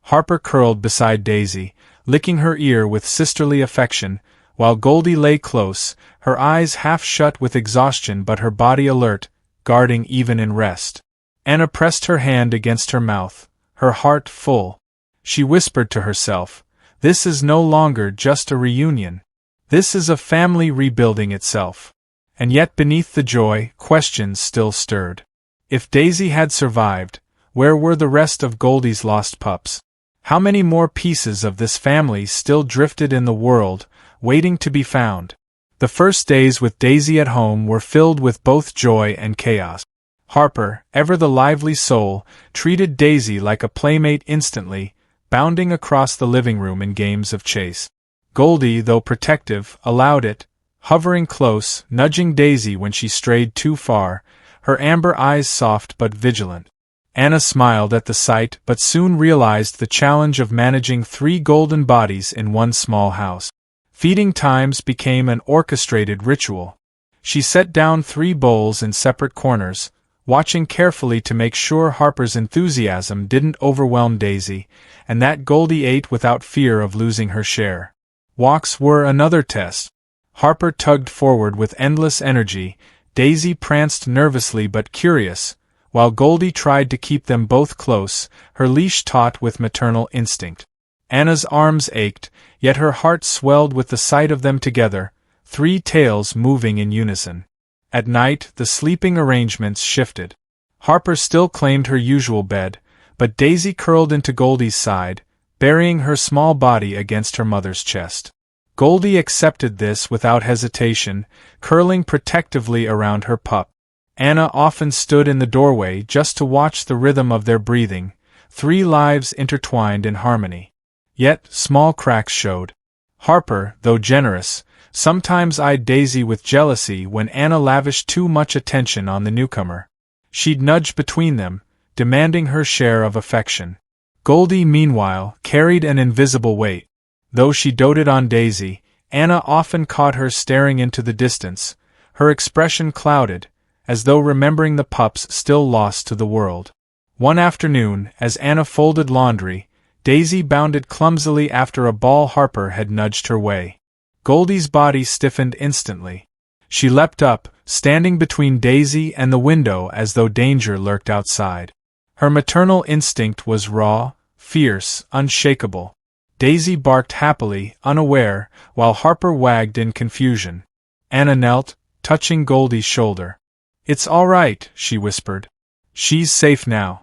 S1: Harper curled beside Daisy, licking her ear with sisterly affection, while Goldie lay close, her eyes half shut with exhaustion but her body alert, guarding even in rest. Anna pressed her hand against her mouth, her heart full. She whispered to herself, "This is no longer just a reunion. This is a family rebuilding itself." And yet beneath the joy, questions still stirred. If Daisy had survived, where were the rest of Goldie's lost pups? How many more pieces of this family still drifted in the world, waiting to be found? The first days with Daisy at home were filled with both joy and chaos. Harper, ever the lively soul, treated Daisy like a playmate instantly, bounding across the living room in games of chase. Goldie, though protective, allowed it, hovering close, nudging Daisy when she strayed too far, her amber eyes soft but vigilant. Anna smiled at the sight but soon realized the challenge of managing 3 golden bodies in one small house. Feeding times became an orchestrated ritual. She set down 3 bowls in separate corners, watching carefully to make sure Harper's enthusiasm didn't overwhelm Daisy, and that Goldie ate without fear of losing her share. Walks were another test. Harper tugged forward with endless energy, Daisy pranced nervously but curious, while Goldie tried to keep them both close, her leash taut with maternal instinct. Anna's arms ached, yet her heart swelled with the sight of them together, 3 tails moving in unison. At night, the sleeping arrangements shifted. Harper still claimed her usual bed, but Daisy curled into Goldie's side, burying her small body against her mother's chest. Goldie accepted this without hesitation, curling protectively around her pup. Anna often stood in the doorway just to watch the rhythm of their breathing, 3 lives intertwined in harmony. Yet, small cracks showed. Harper, though generous, sometimes eyed Daisy with jealousy when Anna lavished too much attention on the newcomer. She'd nudge between them, demanding her share of affection. Goldie, meanwhile, carried an invisible weight. Though she doted on Daisy, Anna often caught her staring into the distance, her expression clouded, as though remembering the pups still lost to the world. One afternoon, as Anna folded laundry, Daisy bounded clumsily after a ball Harper had nudged her way. Goldie's body stiffened instantly. She leapt up, standing between Daisy and the window as though danger lurked outside. Her maternal instinct was raw, fierce, unshakable. Daisy barked happily, unaware, while Harper wagged in confusion. Anna knelt, touching Goldie's shoulder. "It's all right," she whispered. "She's safe now."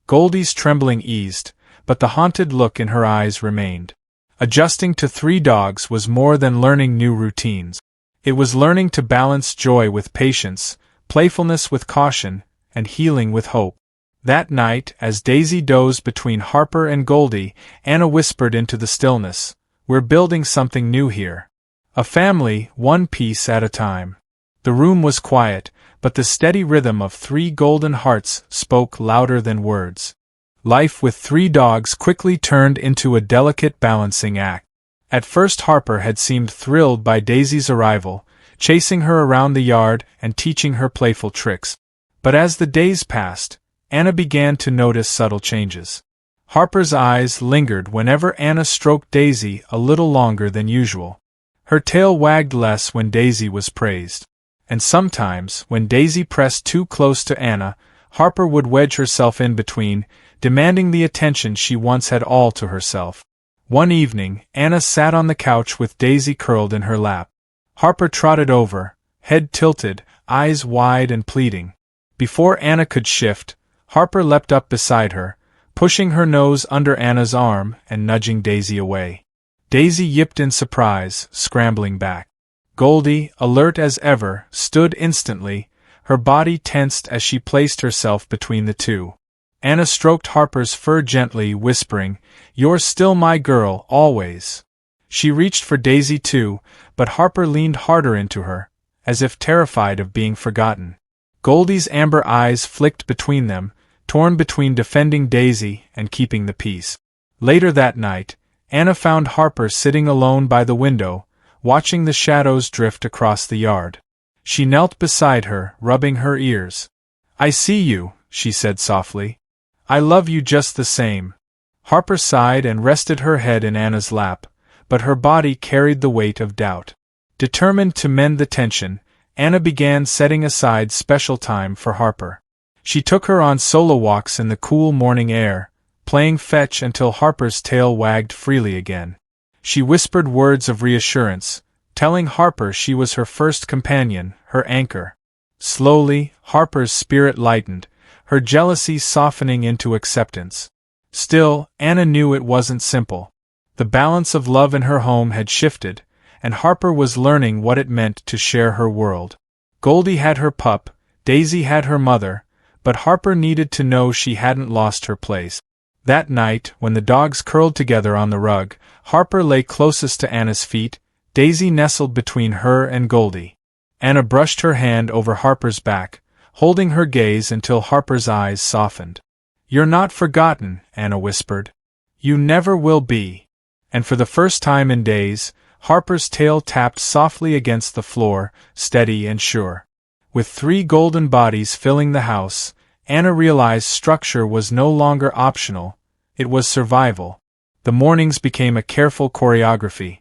S1: Goldie's trembling eased, but the haunted look in her eyes remained. Adjusting to 3 dogs was more than learning new routines. It was learning to balance joy with patience, playfulness with caution, and healing with hope. That night, as Daisy dozed between Harper and Goldie, Anna whispered into the stillness, "We're building something new here. A family, one piece at a time." The room was quiet, but the steady rhythm of 3 golden hearts spoke louder than words. Life with 3 dogs quickly turned into a delicate balancing act. At first Harper had seemed thrilled by Daisy's arrival, chasing her around the yard and teaching her playful tricks. But as the days passed, Anna began to notice subtle changes. Harper's eyes lingered whenever Anna stroked Daisy a little longer than usual. Her tail wagged less when Daisy was praised. And sometimes, when Daisy pressed too close to Anna, Harper would wedge herself in between, demanding the attention she once had all to herself. One evening, Anna sat on the couch with Daisy curled in her lap. Harper trotted over, head tilted, eyes wide and pleading. Before Anna could shift, Harper leapt up beside her, pushing her nose under Anna's arm and nudging Daisy away. Daisy yipped in surprise, scrambling back. Goldie, alert as ever, stood instantly, her body tensed as she placed herself between the 2. Anna stroked Harper's fur gently, whispering, "You're still my girl, always." She reached for Daisy too, but Harper leaned harder into her, as if terrified of being forgotten. Goldie's amber eyes flicked between them, torn between defending Daisy and keeping the peace. Later that night, Anna found Harper sitting alone by the window, watching the shadows drift across the yard. She knelt beside her, rubbing her ears. "I see you," she said softly. "I love you just the same." Harper sighed and rested her head in Anna's lap, but her body carried the weight of doubt. Determined to mend the tension, Anna began setting aside special time for Harper. She took her on solo walks in the cool morning air, playing fetch until Harper's tail wagged freely again. She whispered words of reassurance, telling Harper she was her first companion, her anchor. Slowly, Harper's spirit lightened, her jealousy softening into acceptance. Still, Anna knew it wasn't simple. The balance of love in her home had shifted, and Harper was learning what it meant to share her world. Goldie had her pup, Daisy had her mother, but Harper needed to know she hadn't lost her place. That night, when the dogs curled together on the rug, Harper lay closest to Anna's feet, Daisy nestled between her and Goldie. Anna brushed her hand over Harper's back, holding her gaze until Harper's eyes softened. "You're not forgotten," Anna whispered. "You never will be." And for the first time in days, Harper's tail tapped softly against the floor, steady and sure. With 3 golden bodies filling the house, Anna realized structure was no longer optional, it was survival. The mornings became a careful choreography.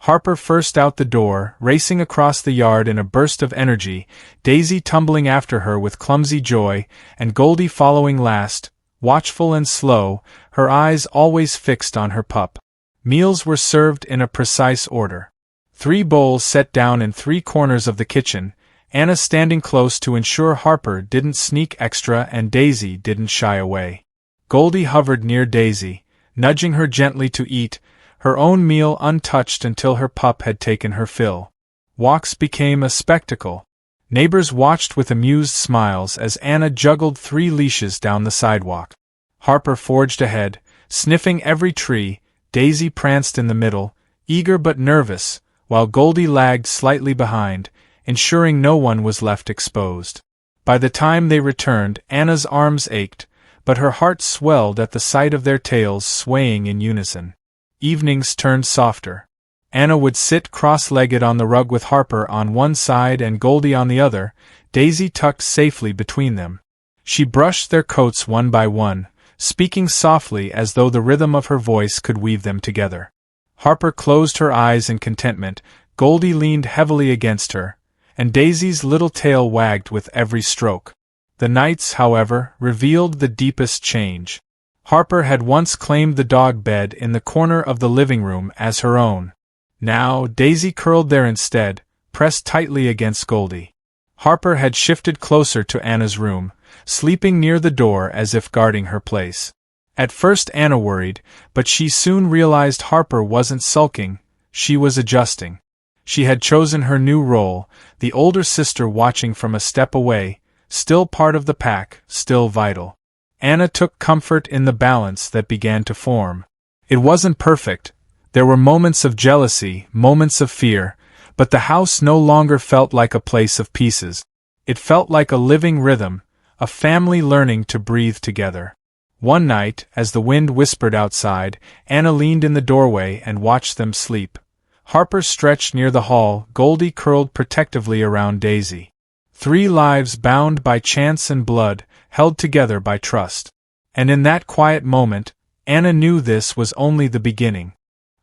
S1: Harper first out the door, racing across the yard in a burst of energy, Daisy tumbling after her with clumsy joy, and Goldie following last, watchful and slow, her eyes always fixed on her pup. Meals were served in a precise order. 3 bowls set down in 3 corners of the kitchen, Anna standing close to ensure Harper didn't sneak extra and Daisy didn't shy away. Goldie hovered near Daisy, nudging her gently to eat, her own meal untouched until her pup had taken her fill. Walks became a spectacle. Neighbors watched with amused smiles as Anna juggled 3 leashes down the sidewalk. Harper forged ahead, sniffing every tree, Daisy pranced in the middle, eager but nervous, while Goldie lagged slightly behind, ensuring no one was left exposed. By the time they returned, Anna's arms ached, but her heart swelled at the sight of their tails swaying in unison. Evenings turned softer. Anna would sit cross-legged on the rug with Harper on one side and Goldie on the other, Daisy tucked safely between them. She brushed their coats one by one, speaking softly as though the rhythm of her voice could weave them together. Harper closed her eyes in contentment, Goldie leaned heavily against her, and Daisy's little tail wagged with every stroke. The nights, however, revealed the deepest change. Harper had once claimed the dog bed in the corner of the living room as her own. Now, Daisy curled there instead, pressed tightly against Goldie. Harper had shifted closer to Anna's room, sleeping near the door as if guarding her place. At first Anna worried, but she soon realized Harper wasn't sulking, she was adjusting. She had chosen her new role, the older sister watching from a step away, still part of the pack, still vital. Anna took comfort in the balance that began to form. It wasn't perfect. There were moments of jealousy, moments of fear, but the house no longer felt like a place of pieces. It felt like a living rhythm, a family learning to breathe together. One night, as the wind whispered outside, Anna leaned in the doorway and watched them sleep. Harper stretched near the hall, Goldie curled protectively around Daisy. 3 lives bound by chance and blood, held together by trust. And in that quiet moment, Anna knew this was only the beginning.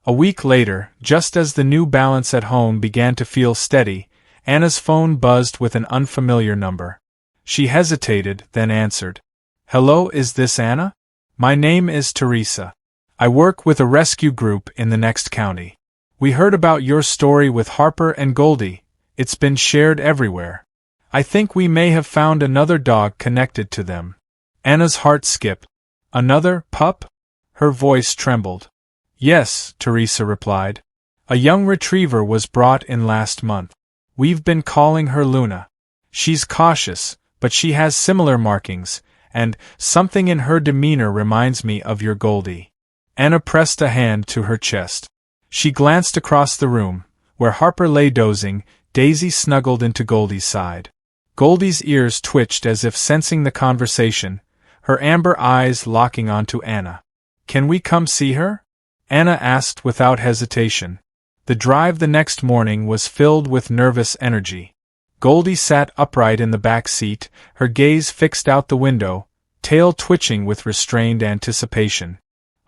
S1: A week later, just as the new balance at home began to feel steady, Anna's phone buzzed with an unfamiliar number. She hesitated, then answered. "Hello, is this Anna? My name is Teresa. I work with a rescue group in the next county. We heard about your story with Harper and Goldie. It's been shared everywhere. I think we may have found another dog connected to them." Anna's heart skipped. "Another pup?" Her voice trembled. "Yes," Teresa replied. "A young retriever was brought in last month. We've been calling her Luna. She's cautious, but she has similar markings, and something in her demeanor reminds me of your Goldie." Anna pressed a hand to her chest. She glanced across the room, where Harper lay dozing, Daisy snuggled into Goldie's side. Goldie's ears twitched as if sensing the conversation, her amber eyes locking onto Anna. "Can we come see her?" Anna asked without hesitation. The drive the next morning was filled with nervous energy. Goldie sat upright in the back seat, her gaze fixed out the window, tail twitching with restrained anticipation.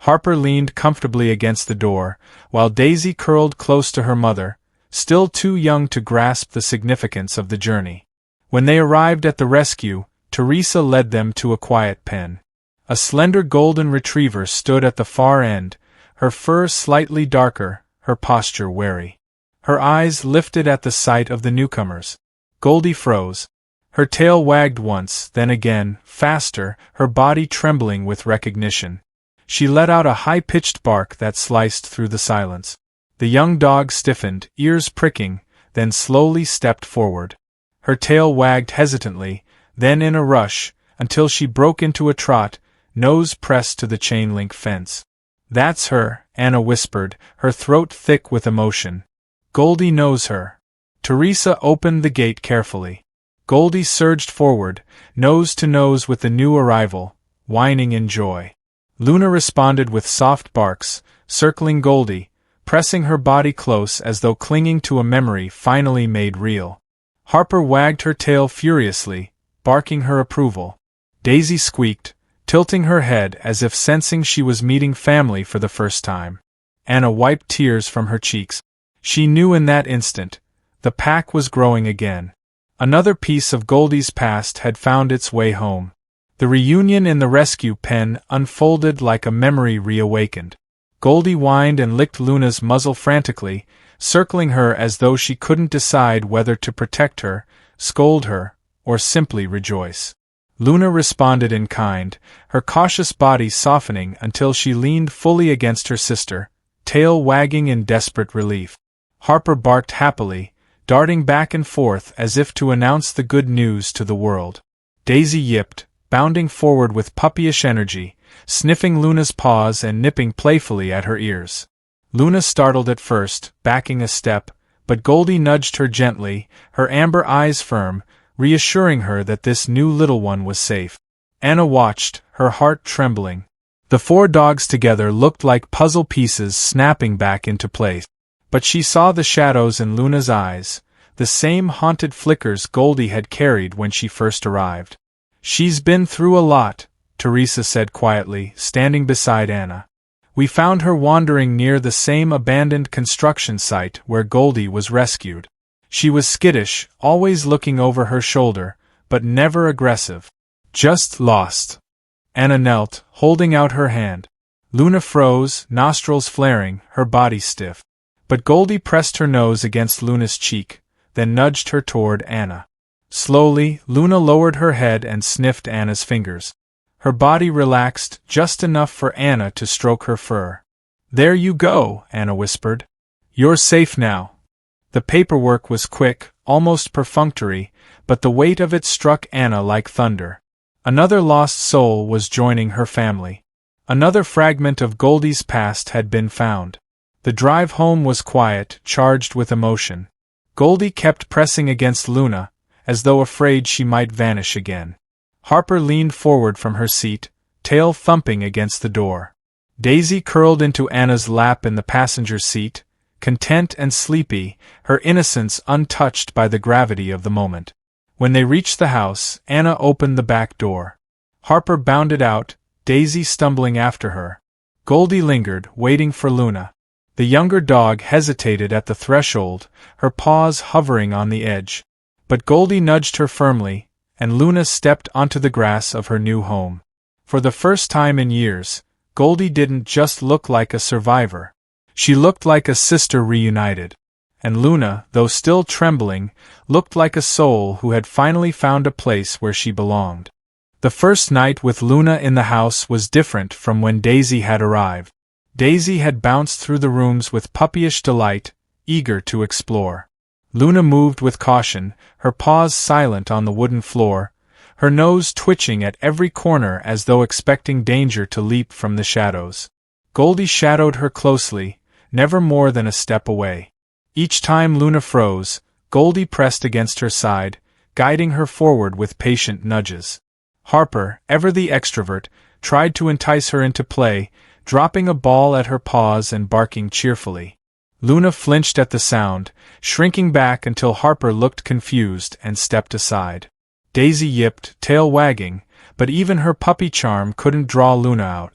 S1: Harper leaned comfortably against the door, while Daisy curled close to her mother, still too young to grasp the significance of the journey. When they arrived at the rescue, Teresa led them to a quiet pen. A slender golden retriever stood at the far end, her fur slightly darker, her posture wary. Her eyes lifted at the sight of the newcomers. Goldie froze. Her tail wagged once, then again, faster, her body trembling with recognition. She let out a high-pitched bark that sliced through the silence. The young dog stiffened, ears pricking, then slowly stepped forward. Her tail wagged hesitantly, then in a rush, until she broke into a trot, nose pressed to the chain-link fence. "That's her," Anna whispered, her throat thick with emotion. "Goldie knows her." Teresa opened the gate carefully. Goldie surged forward, nose to nose with the new arrival, whining in joy. Luna responded with soft barks, circling Goldie, pressing her body close as though clinging to a memory finally made real. Harper wagged her tail furiously, barking her approval. Daisy squeaked, tilting her head as if sensing she was meeting family for the first time. Anna wiped tears from her cheeks. She knew in that instant, the pack was growing again. Another piece of Goldie's past had found its way home. The reunion in the rescue pen unfolded like a memory reawakened. Goldie whined and licked Luna's muzzle frantically, circling her as though she couldn't decide whether to protect her, scold her, or simply rejoice. Luna responded in kind, her cautious body softening until she leaned fully against her sister, tail wagging in desperate relief. Harper barked happily, darting back and forth as if to announce the good news to the world. Daisy yipped, bounding forward with puppyish energy, sniffing Luna's paws and nipping playfully at her ears. Luna startled at first, backing a step, but Goldie nudged her gently, her amber eyes firm, reassuring her that this new little one was safe. Anna watched, her heart trembling. The four dogs together looked like puzzle pieces snapping back into place. But she saw the shadows in Luna's eyes, the same haunted flickers Goldie had carried when she first arrived. "She's been through a lot," Teresa said quietly, standing beside Anna. "We found her wandering near the same abandoned construction site where Goldie was rescued. She was skittish, always looking over her shoulder, but never aggressive. Just lost." Anna knelt, holding out her hand. Luna froze, nostrils flaring, her body stiff. But Goldie pressed her nose against Luna's cheek, then nudged her toward Anna. Slowly, Luna lowered her head and sniffed Anna's fingers. Her body relaxed just enough for Anna to stroke her fur. "There you go," Anna whispered. "You're safe now." The paperwork was quick, almost perfunctory, but the weight of it struck Anna like thunder. Another lost soul was joining her family. Another fragment of Goldie's past had been found. The drive home was quiet, charged with emotion. Goldie kept pressing against Luna, as though afraid she might vanish again. Harper leaned forward from her seat, tail thumping against the door. Daisy curled into Anna's lap in the passenger seat, content and sleepy, her innocence untouched by the gravity of the moment. When they reached the house, Anna opened the back door. Harper bounded out, Daisy stumbling after her. Goldie lingered, waiting for Luna. The younger dog hesitated at the threshold, her paws hovering on the edge. But Goldie nudged her firmly, and Luna stepped onto the grass of her new home. For the first time in years, Goldie didn't just look like a survivor. She looked like a sister reunited. And Luna, though still trembling, looked like a soul who had finally found a place where she belonged. The first night with Luna in the house was different from when Daisy had arrived. Daisy had bounced through the rooms with puppyish delight, eager to explore. Luna moved with caution, her paws silent on the wooden floor, her nose twitching at every corner as though expecting danger to leap from the shadows. Goldie shadowed her closely, never more than a step away. Each time Luna froze, Goldie pressed against her side, guiding her forward with patient nudges. Harper, ever the extrovert, tried to entice her into play, dropping a ball at her paws and barking cheerfully. Luna flinched at the sound, shrinking back until Harper looked confused and stepped aside. Daisy yipped, tail wagging, but even her puppy charm couldn't draw Luna out.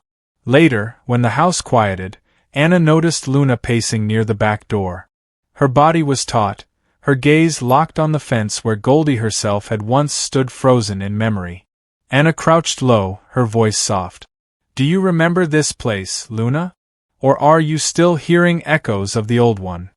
S1: Later, when the house quieted, Anna noticed Luna pacing near the back door. Her body was taut, her gaze locked on the fence where Goldie herself had once stood frozen in memory. Anna crouched low, her voice soft. "Do you remember this place, Luna? Or are you still hearing echoes of the old one?"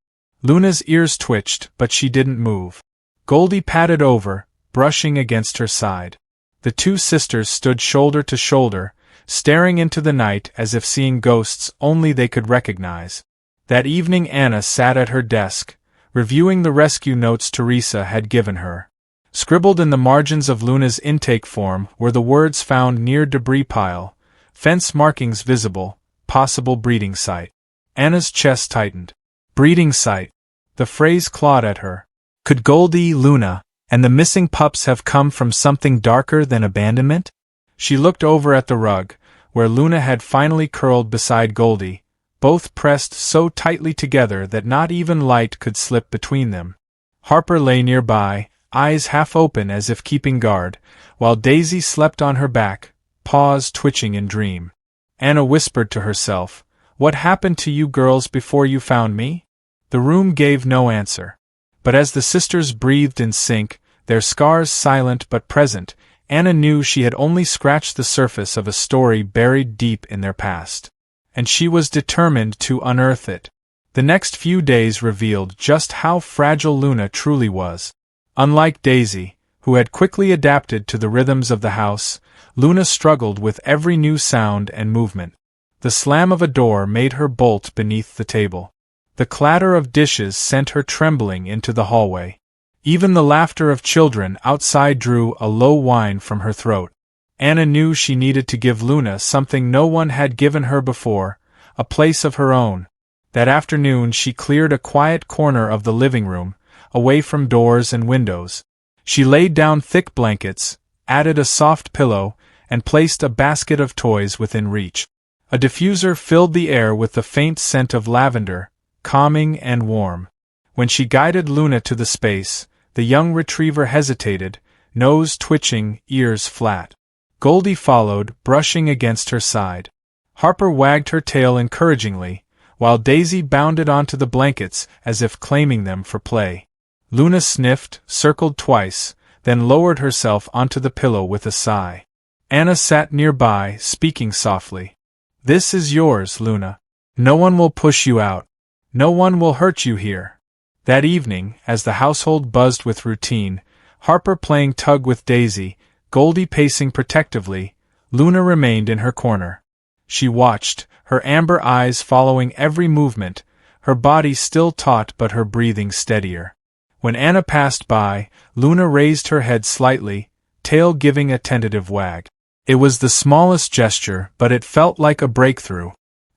S1: Luna's ears twitched, but she didn't move. Goldie padded over, brushing against her side. The two sisters stood shoulder to shoulder, staring into the night as if seeing ghosts only they could recognize. That evening Anna sat at her desk, reviewing the rescue notes Teresa had given her. Scribbled in the margins of Luna's intake form were the words found near debris pile, fence markings visible, possible breeding site. Anna's chest tightened. Breeding site. The phrase clawed at her. Could Goldie, Luna, and the missing pups have come from something darker than abandonment? She looked over at the rug, where Luna had finally curled beside Goldie, both pressed so tightly together that not even light could slip between them. Harper lay nearby, eyes half open as if keeping guard, while Daisy slept on her back, paws twitching in dream. Anna whispered to herself, "What happened to you girls before you found me?" The room gave no answer. But as the sisters breathed in sync, their scars silent but present, Anna knew she had only scratched the surface of a story buried deep in their past. And she was determined to unearth it. The next few days revealed just how fragile Luna truly was. Unlike Daisy, who had quickly adapted to the rhythms of the house, Luna struggled with every new sound and movement. The slam of a door made her bolt beneath the table. The clatter of dishes sent her trembling into the hallway. Even the laughter of children outside drew a low whine from her throat. Anna knew she needed to give Luna something no one had given her before, a place of her own. That afternoon she cleared a quiet corner of the living room, away from doors and windows. She laid down thick blankets, added a soft pillow, and placed a basket of toys within reach. A diffuser filled the air with the faint scent of lavender, calming and warm. When she guided Luna to the space, the young retriever hesitated, nose twitching, ears flat. Goldie followed, brushing against her side. Harper wagged her tail encouragingly, while Daisy bounded onto the blankets as if claiming them for play. Luna sniffed, circled twice, then lowered herself onto the pillow with a sigh. Anna sat nearby, speaking softly. "This is yours, Luna. No one will push you out. No one will hurt you here." That evening, as the household buzzed with routine, Harper playing tug with Daisy, Goldie pacing protectively, Luna remained in her corner. She watched, her amber eyes following every movement, her body still taut but her breathing steadier. When Anna passed by, Luna raised her head slightly, tail giving a tentative wag. It was the smallest gesture, but it felt like a breakthrough.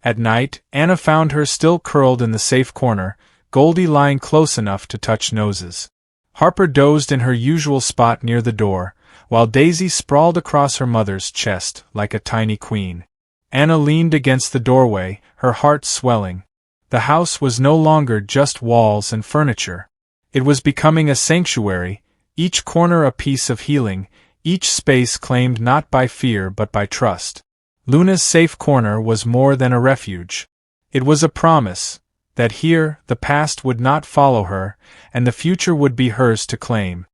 S1: At night, Anna found her still curled in the safe corner, Goldie lying close enough to touch noses. Harper dozed in her usual spot near the door, while Daisy sprawled across her mother's chest like a tiny queen. Anna leaned against the doorway, her heart swelling. The house was no longer just walls and furniture. It was becoming a sanctuary, each corner a piece of healing, each space claimed not by fear but by trust. Luna's safe corner was more than a refuge. It was a promise that here the past would not follow her, and the future would be hers to claim.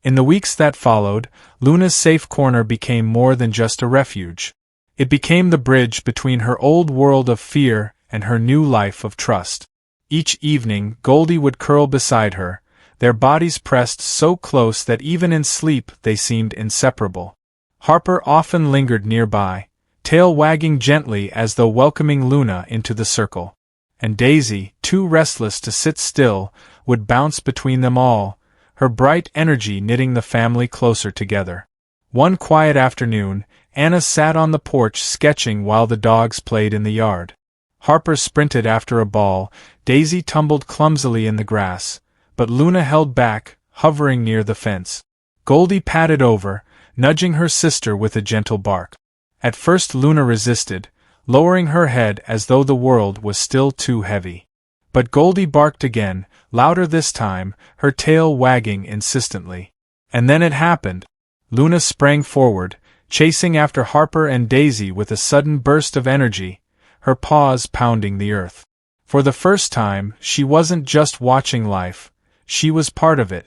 S1: In the weeks that followed, Luna's safe corner became more than just a refuge. It became the bridge between her old world of fear and her new life of trust. Each evening, Goldie would curl beside her, their bodies pressed so close that even in sleep they seemed inseparable. Harper often lingered nearby, tail wagging gently as though welcoming Luna into the circle. And Daisy, too restless to sit still, would bounce between them all, her bright energy knitting the family closer together. One quiet afternoon, Anna sat on the porch sketching while the dogs played in the yard. Harper sprinted after a ball, Daisy tumbled clumsily in the grass, but Luna held back, hovering near the fence. Goldie padded over, nudging her sister with a gentle bark. At first Luna resisted, lowering her head as though the world was still too heavy. But Goldie barked again, louder this time, her tail wagging insistently. And then it happened. Luna sprang forward, chasing after Harper and Daisy with a sudden burst of energy, her paws pounding the earth. For the first time, she wasn't just watching life, she was part of it.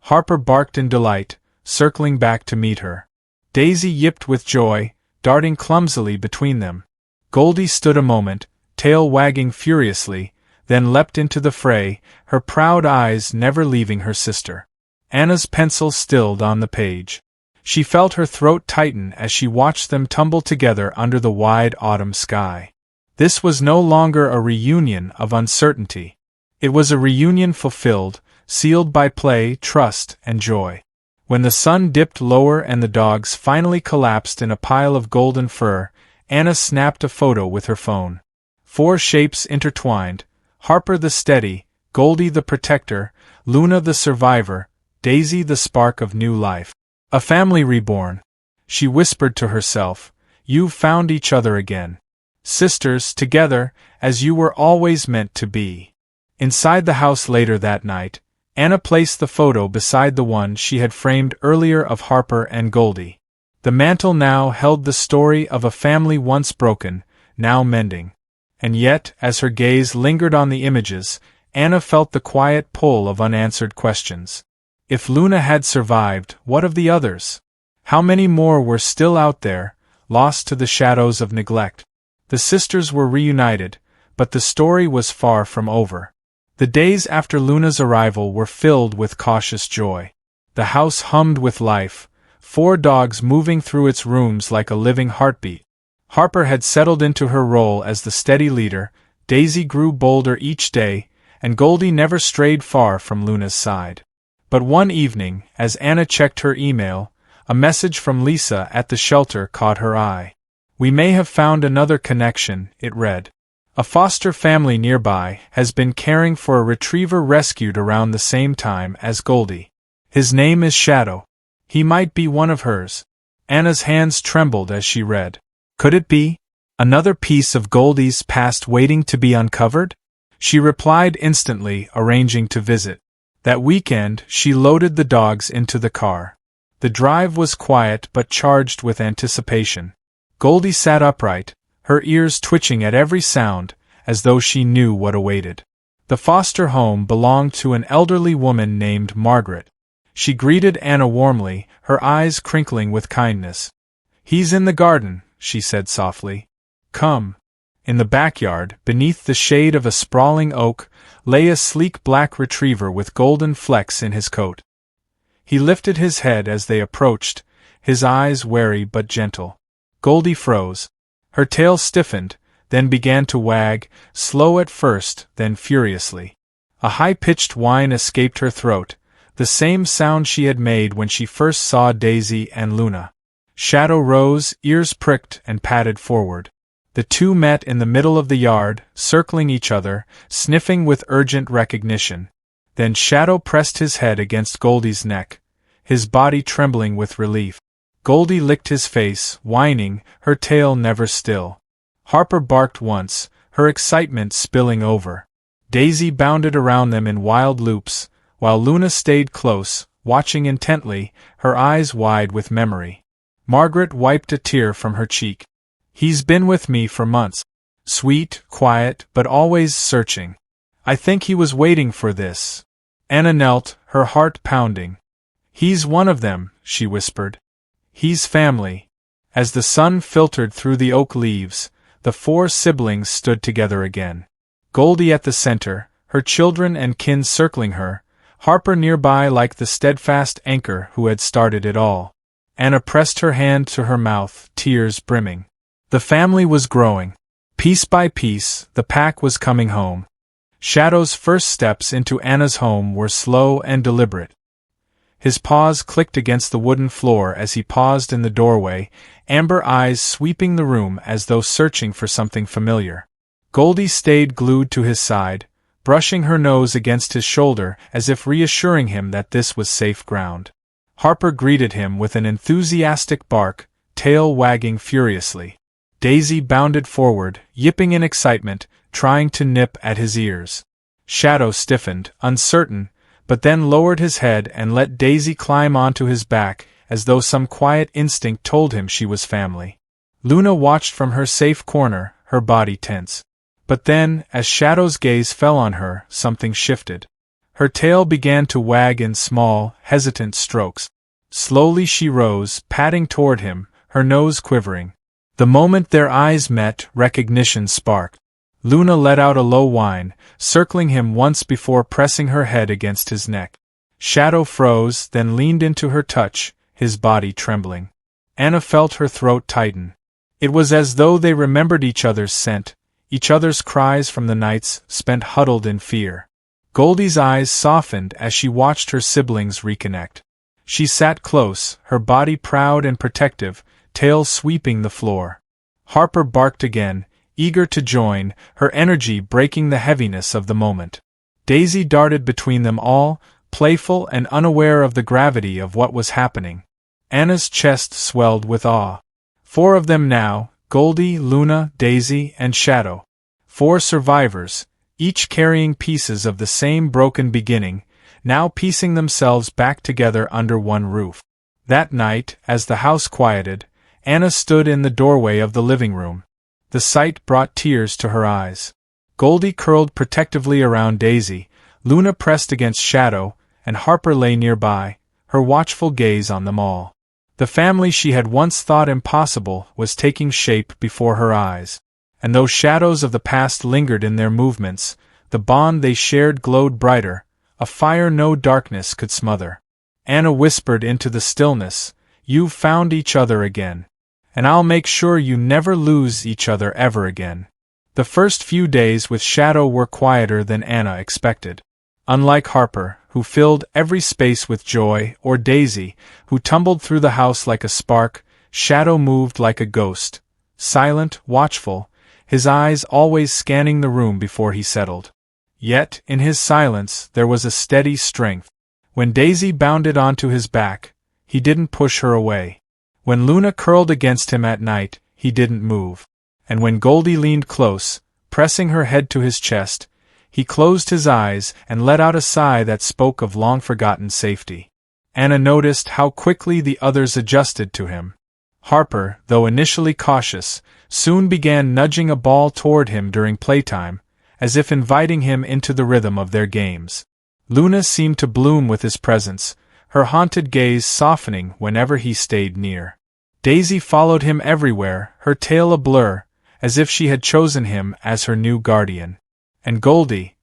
S1: Harper barked in delight, circling back to meet her. Daisy yipped with joy, darting clumsily between them. Goldie stood a moment, tail wagging furiously, then leapt into the fray, her proud eyes never leaving her sister. Anna's pencil stilled on the page. She felt her throat tighten as she watched them tumble together under the wide autumn sky. This was no longer a reunion of uncertainty. It was a reunion fulfilled, sealed by play, trust, and joy. When the sun dipped lower and the dogs finally collapsed in a pile of golden fur, Anna snapped a photo with her phone. 4 shapes intertwined: Harper the steady, Goldie the protector, Luna the survivor, Daisy the spark of new life. A family reborn. She whispered to herself, "You've found each other again. Sisters, together, as you were always meant to be." Inside the house later that night, Anna placed the photo beside the one she had framed earlier of Harper and Goldie. The mantel now held the story of a family once broken, now mending. And yet, as her gaze lingered on the images, Anna felt the quiet pull of unanswered questions. If Luna had survived, what of the others? How many more were still out there, lost to the shadows of neglect? The sisters were reunited, but the story was far from over. The days after Luna's arrival were filled with cautious joy. The house hummed with life, 4 dogs moving through its rooms like a living heartbeat. Harper had settled into her role as the steady leader, Daisy grew bolder each day, and Goldie never strayed far from Luna's side. But one evening, as Anna checked her email, a message from Lisa at the shelter caught her eye. "We may have found another connection," it read. "A foster family nearby has been caring for a retriever rescued around the same time as Goldie. His name is Shadow. He might be one of hers." Anna's hands trembled as she read. Could it be another piece of Goldie's past waiting to be uncovered? She replied instantly, arranging to visit. That weekend, she loaded the dogs into the car. The drive was quiet but charged with anticipation. Goldie sat upright, her ears twitching at every sound, as though she knew what awaited. The foster home belonged to an elderly woman named Margaret. She greeted Anna warmly, her eyes crinkling with kindness. "He's in the garden," she said softly. "Come." In the backyard, beneath the shade of a sprawling oak, lay a sleek black retriever with golden flecks in his coat. He lifted his head as they approached, his eyes wary but gentle. Goldie froze. Her tail stiffened, then began to wag, slow at first, then furiously. A high-pitched whine escaped her throat, the same sound she had made when she first saw Daisy and Luna. Shadow rose, ears pricked, and padded forward. The two met in the middle of the yard, circling each other, sniffing with urgent recognition. Then Shadow pressed his head against Goldie's neck, his body trembling with relief. Goldie licked his face, whining, her tail never still. Harper barked once, her excitement spilling over. Daisy bounded around them in wild loops, while Luna stayed close, watching intently, her eyes wide with memory. Margaret wiped a tear from her cheek. "He's been with me for months. Sweet, quiet, but always searching. I think he was waiting for this." Anna knelt, her heart pounding. "He's one of them," she whispered. "He's family." As the sun filtered through the oak leaves, the four siblings stood together again. Goldie at the center, her children and kin circling her, Harper nearby like the steadfast anchor who had started it all. Anna pressed her hand to her mouth, tears brimming. The family was growing. Piece by piece, the pack was coming home. Shadow's first steps into Anna's home were slow and deliberate. His paws clicked against the wooden floor as he paused in the doorway, amber eyes sweeping the room as though searching for something familiar. Goldie stayed glued to his side, brushing her nose against his shoulder as if reassuring him that this was safe ground. Harper greeted him with an enthusiastic bark, tail wagging furiously. Daisy bounded forward, yipping in excitement, trying to nip at his ears. Shadow stiffened, uncertain, but then lowered his head and let Daisy climb onto his back, as though some quiet instinct told him she was family. Luna watched from her safe corner, her body tense. But then, as Shadow's gaze fell on her, something shifted. Her tail began to wag in small, hesitant strokes. Slowly she rose, padding toward him, her nose quivering. The moment their eyes met, recognition sparked. Luna let out a low whine, circling him once before pressing her head against his neck. Shadow froze, then leaned into her touch, his body trembling. Anna felt her throat tighten. It was as though they remembered each other's scent, each other's cries from the nights spent huddled in fear. Goldie's eyes softened as she watched her siblings reconnect. She sat close, her body proud and protective, tail sweeping the floor. Harper barked again, eager to join, her energy breaking the heaviness of the moment. Daisy darted between them all, playful and unaware of the gravity of what was happening. Anna's chest swelled with awe. 4 of them now, Goldie, Luna, Daisy, and Shadow. 4 survivors, each carrying pieces of the same broken beginning, now piecing themselves back together under one roof. That night, as the house quieted, Anna stood in the doorway of the living room. The sight brought tears to her eyes. Goldie curled protectively around Daisy, Luna pressed against Shadow, and Harper lay nearby, her watchful gaze on them all. The family she had once thought impossible was taking shape before her eyes. And though shadows of the past lingered in their movements, the bond they shared glowed brighter, a fire no darkness could smother. Anna whispered into the stillness, "You've found each other again. And I'll make sure you never lose each other ever again." The first few days with Shadow were quieter than Anna expected. Unlike Harper, who filled every space with joy, or Daisy, who tumbled through the house like a spark, Shadow moved like a ghost, silent, watchful, his eyes always scanning the room before he settled. Yet, in his silence, there was a steady strength. When Daisy bounded onto his back, he didn't push her away. When Luna curled against him at night, he didn't move. And when Goldie leaned close, pressing her head to his chest, he closed his eyes and let out a sigh that spoke of long-forgotten safety. Anna noticed how quickly the others adjusted to him. Harper, though initially cautious, soon began nudging a ball toward him during playtime, as if inviting him into the rhythm of their games. Luna seemed to bloom with his presence, her haunted gaze softening whenever he stayed near. Daisy followed him everywhere, her tail a blur, as if she had chosen him as her new guardian. And Goldie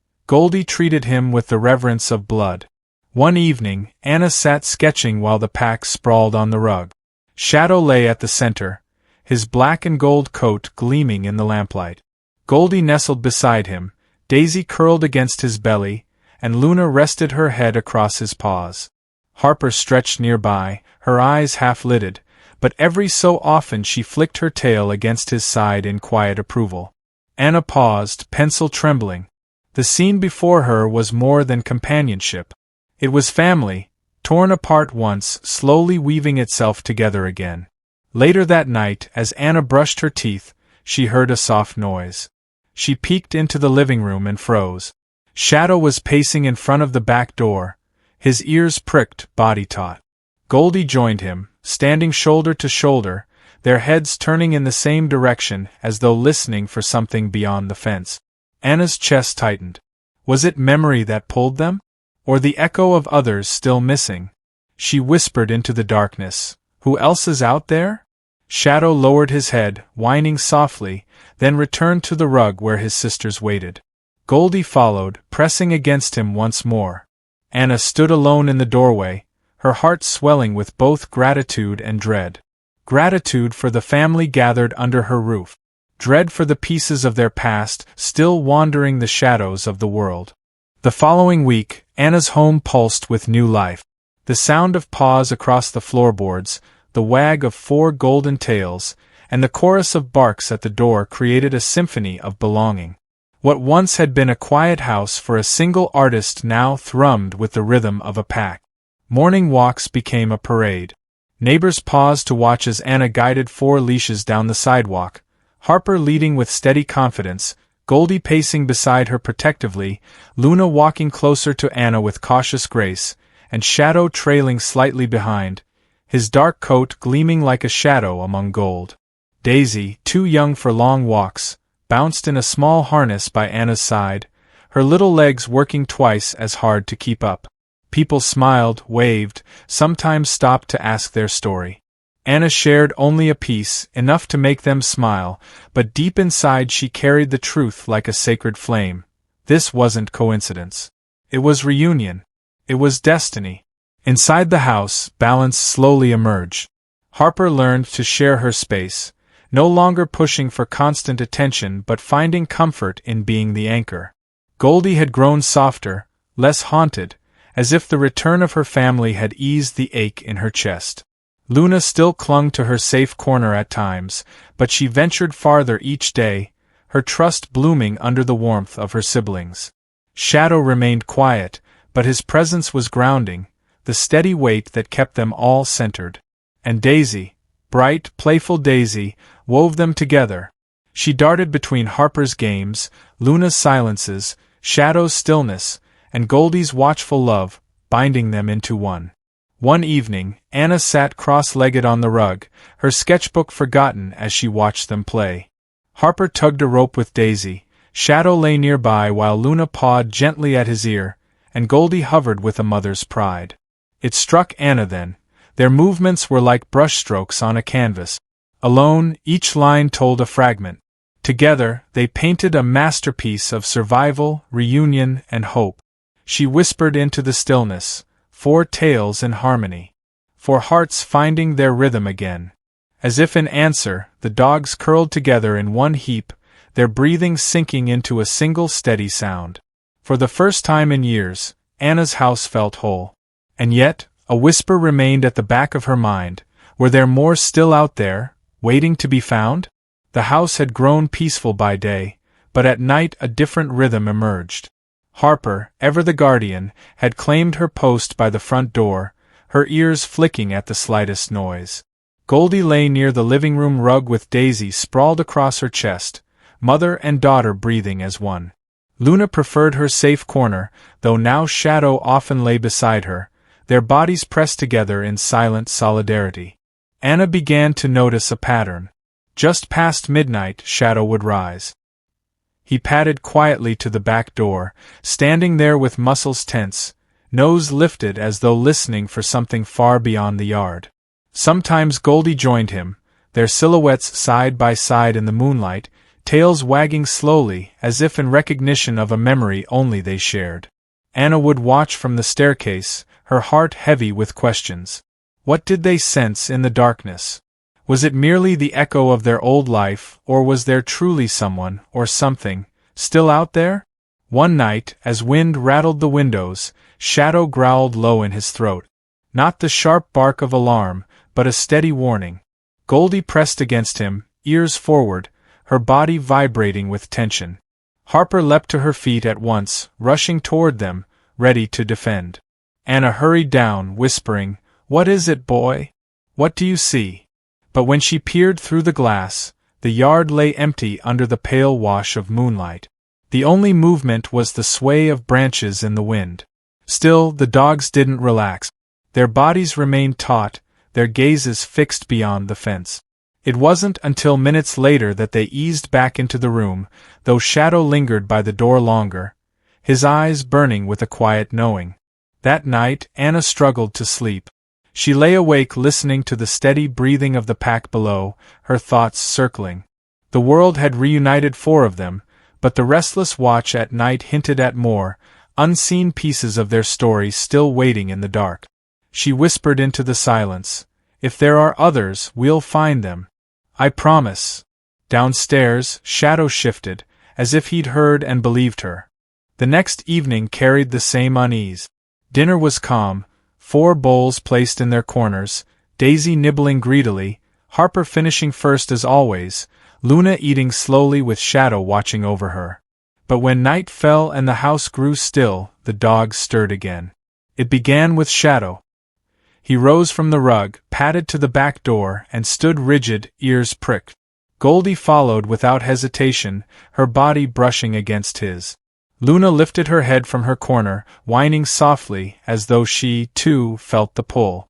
S1: treated him with the reverence of blood. One evening, Anna sat sketching while the pack sprawled on the rug. Shadow lay at the center, his black and gold coat gleaming in the lamplight. Goldie nestled beside him, Daisy curled against his belly, and Luna rested her head across his paws. Harper stretched nearby, her eyes half-lidded, but every so often she flicked her tail against his side in quiet approval. Anna paused, pencil trembling. The scene before her was more than companionship. It was family, torn apart once, slowly weaving itself together again. Later that night, as Anna brushed her teeth, she heard a soft noise. She peeked into the living room and froze. Shadow was pacing in front of the back door, his ears pricked, body taut. Goldie joined him, standing shoulder to shoulder, their heads turning in the same direction as though listening for something beyond the fence. Anna's chest tightened. Was it memory that pulled them? Or the echo of others still missing? She whispered into the darkness, "Who else is out there?" Shadow lowered his head, whining softly, then returned to the rug where his sisters waited. Goldie followed, pressing against him once more. Anna stood alone in the doorway, her heart swelling with both gratitude and dread. Gratitude for the family gathered under her roof. Dread for the pieces of their past still wandering the shadows of the world. The following week, Anna's home pulsed with new life. The sound of paws across the floorboards, the wag of 4 golden tails, and the chorus of barks at the door created a symphony of belonging. What once had been a quiet house for a single artist now thrummed with the rhythm of a pack. Morning walks became a parade. Neighbors paused to watch as Anna guided 4 leashes down the sidewalk, Harper leading with steady confidence, Goldie pacing beside her protectively, Luna walking closer to Anna with cautious grace, and Shadow trailing slightly behind, his dark coat gleaming like a shadow among gold. Daisy, too young for long walks, bounced in a small harness by Anna's side, her little legs working twice as hard to keep up. People smiled, waved, sometimes stopped to ask their story. Anna shared only a piece, enough to make them smile, but deep inside she carried the truth like a sacred flame. This wasn't coincidence. It was reunion. It was destiny. Inside the house, balance slowly emerged. Harper learned to share her space, no longer pushing for constant attention but finding comfort in being the anchor. Goldie had grown softer, less haunted, as if the return of her family had eased the ache in her chest. Luna still clung to her safe corner at times, but she ventured farther each day, her trust blooming under the warmth of her siblings. Shadow remained quiet, but his presence was grounding, the steady weight that kept them all centered. And Daisy, bright, playful Daisy, wove them together. She darted between Harper's games, Luna's silences, Shadow's stillness, and Goldie's watchful love, binding them into one. One evening, Anna sat cross-legged on the rug, her sketchbook forgotten as she watched them play. Harper tugged a rope with Daisy, Shadow lay nearby while Luna pawed gently at his ear, and Goldie hovered with a mother's pride. It struck Anna then. Their movements were like brushstrokes on a canvas. Alone, each line told a fragment. Together, they painted a masterpiece of survival, reunion, and hope. She whispered into the stillness, 4 tales in harmony. 4 hearts finding their rhythm again. As if in answer, the dogs curled together in one heap, their breathing sinking into a single steady sound. For the first time in years, Anna's house felt whole. And yet, a whisper remained at the back of her mind. Were there more still out there, waiting to be found? The house had grown peaceful by day, but at night a different rhythm emerged. Harper, ever the guardian, had claimed her post by the front door, her ears flicking at the slightest noise. Goldie lay near the living room rug with Daisy sprawled across her chest, mother and daughter breathing as one. Luna preferred her safe corner, though now Shadow often lay beside her, their bodies pressed together in silent solidarity. Anna began to notice a pattern. Just past midnight, Shadow would rise. He padded quietly to the back door, standing there with muscles tense, nose lifted as though listening for something far beyond the yard. Sometimes Goldie joined him, their silhouettes side by side in the moonlight, tails wagging slowly as if in recognition of a memory only they shared. Anna would watch from the staircase, her heart heavy with questions. What did they sense in the darkness? Was it merely the echo of their old life, or was there truly someone, or something, still out there? One night, as wind rattled the windows, Shadow growled low in his throat. Not the sharp bark of alarm, but a steady warning. Goldie pressed against him, ears forward, her body vibrating with tension. Harper leapt to her feet at once, rushing toward them, ready to defend. Anna hurried down, whispering, "What is it, boy? What do you see?" But when she peered through the glass, the yard lay empty under the pale wash of moonlight. The only movement was the sway of branches in the wind. Still, the dogs didn't relax. Their bodies remained taut, their gazes fixed beyond the fence. It wasn't until minutes later that they eased back into the room, though Shadow lingered by the door longer, his eyes burning with a quiet knowing. That night, Anna struggled to sleep. She lay awake listening to the steady breathing of the pack below, her thoughts circling. The world had reunited 4 of them, but the restless watch at night hinted at more, unseen pieces of their story still waiting in the dark. She whispered into the silence, "If there are others, we'll find them. I promise." Downstairs, Shadow shifted, as if he'd heard and believed her. The next evening carried the same unease. Dinner was calm, 4 bowls placed in their corners, Daisy nibbling greedily, Harper finishing first as always, Luna eating slowly with Shadow watching over her. But when night fell and the house grew still, the dogs stirred again. It began with Shadow. He rose from the rug, padded to the back door, and stood rigid, ears pricked. Goldie followed without hesitation, her body brushing against his. Luna lifted her head from her corner, whining softly as though she, too, felt the pull.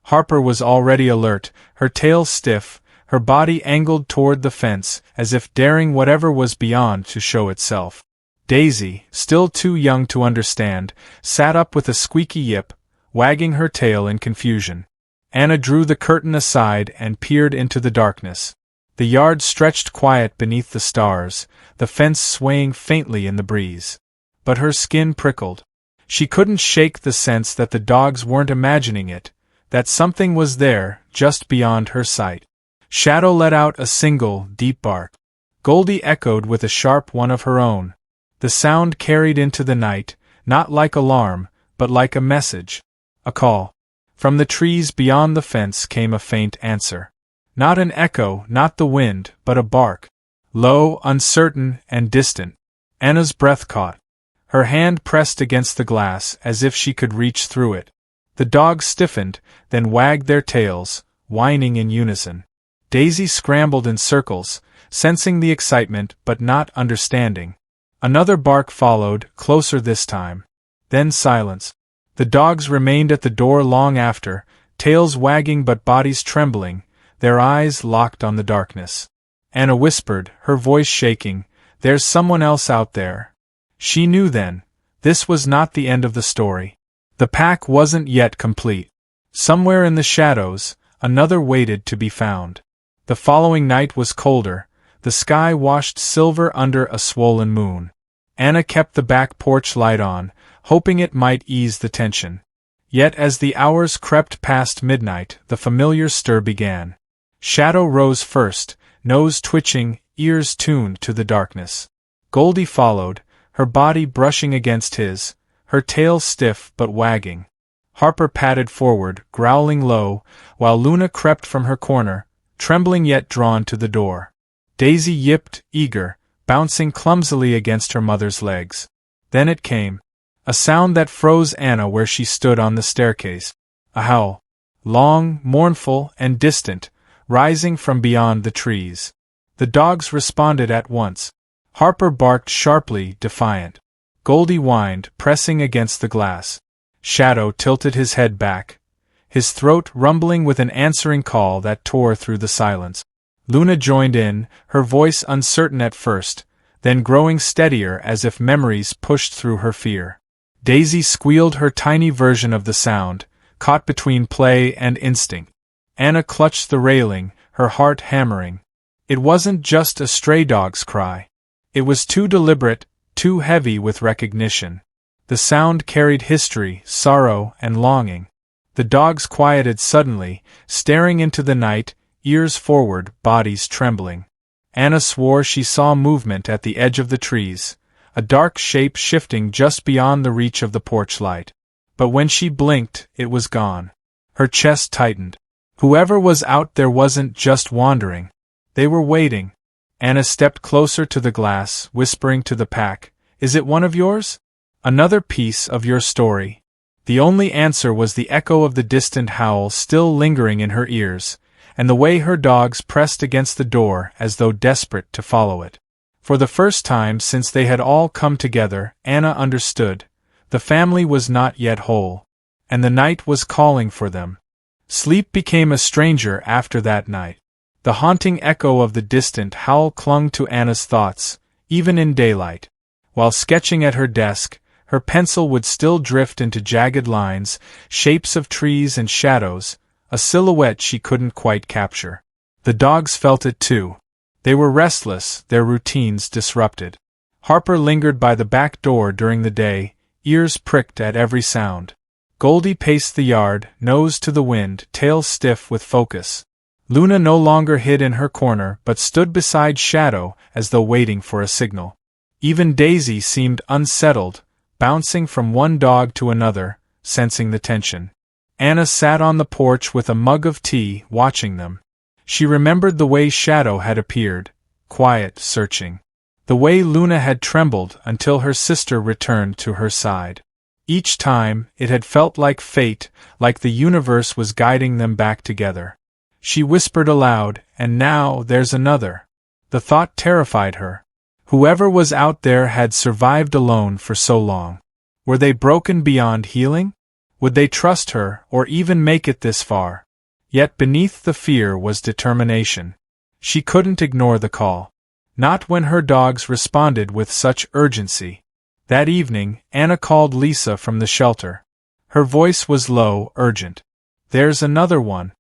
S1: Harper was already alert, her tail stiff, her body angled toward the fence, as if daring whatever was beyond to show itself. Daisy, still too young to understand, sat up with a squeaky yip, wagging her tail in confusion. Anna drew the curtain aside and peered into the darkness. The yard stretched quiet beneath the stars, the fence swaying faintly in the breeze. But her skin prickled. She couldn't shake the sense that the dogs weren't imagining it, that something was there, just beyond her sight. Shadow let out a single, deep bark. Goldie echoed with a sharp one of her own. The sound carried into the night, not like alarm, but like a message. A call. From the trees beyond the fence came a faint answer. Not an echo, not the wind, but a bark. Low, uncertain, and distant. Anna's breath caught. Her hand pressed against the glass as if she could reach through it. The dogs stiffened, then wagged their tails, whining in unison. Daisy scrambled in circles, sensing the excitement but not understanding. Another bark followed, closer this time. Then silence. The dogs remained at the door long after, tails wagging but bodies trembling, their eyes locked on the darkness. Anna whispered, her voice shaking, "There's someone else out there." She knew then. This was not the end of the story. The pack wasn't yet complete. Somewhere in the shadows, another waited to be found. The following night was colder, the sky washed silver under a swollen moon. Anna kept the back porch light on, hoping it might ease the tension. Yet as the hours crept past midnight, the familiar stir began. Shadow rose first, nose twitching, ears tuned to the darkness. Goldie followed, her body brushing against his, her tail stiff but wagging. Harper padded forward, growling low, while Luna crept from her corner, trembling yet drawn to the door. Daisy yipped, eager, bouncing clumsily against her mother's legs. Then it came. A sound that froze Anna where she stood on the staircase. A howl. Long, mournful, and distant, rising from beyond the trees. The dogs responded at once. Harper barked sharply, defiant. Goldie whined, pressing against the glass. Shadow tilted his head back, his throat rumbling with an answering call that tore through the silence. Luna joined in, her voice uncertain at first, then growing steadier as if memories pushed through her fear. Daisy squealed her tiny version of the sound, caught between play and instinct. Anna clutched the railing, her heart hammering. It wasn't just a stray dog's cry. It was too deliberate, too heavy with recognition. The sound carried history, sorrow, and longing. The dogs quieted suddenly, staring into the night, ears forward, bodies trembling. Anna swore she saw movement at the edge of the trees, a dark shape shifting just beyond the reach of the porch light. But when she blinked, it was gone. Her chest tightened. Whoever was out there wasn't just wandering. They were waiting. Anna stepped closer to the glass, whispering to the pack, "Is it one of yours? Another piece of your story?" The only answer was the echo of the distant howl still lingering in her ears, and the way her dogs pressed against the door as though desperate to follow it. For the first time since they had all come together, Anna understood. The family was not yet whole, and the night was calling for them. Sleep became a stranger after that night. The haunting echo of the distant howl clung to Anna's thoughts, even in daylight. While sketching at her desk, her pencil would still drift into jagged lines, shapes of trees and shadows, a silhouette she couldn't quite capture. The dogs felt it too. They were restless, their routines disrupted. Harper lingered by the back door during the day, ears pricked at every sound. Goldie paced the yard, nose to the wind, tail stiff with focus. Luna no longer hid in her corner but stood beside Shadow as though waiting for a signal. Even Daisy seemed unsettled, bouncing from one dog to another, sensing the tension. Anna sat on the porch with a mug of tea, watching them. She remembered the way Shadow had appeared, quiet, searching. The way Luna had trembled until her sister returned to her side. Each time, it had felt like fate, like the universe was guiding them back together. She whispered aloud, "And now there's another." The thought terrified her. Whoever was out there had survived alone for so long. Were they broken beyond healing? Would they trust her, or even make it this far? Yet beneath the fear was determination. She couldn't ignore the call. Not when her dogs responded with such urgency. That evening, Anna called Lisa from the shelter. Her voice was low, urgent. "There's another one.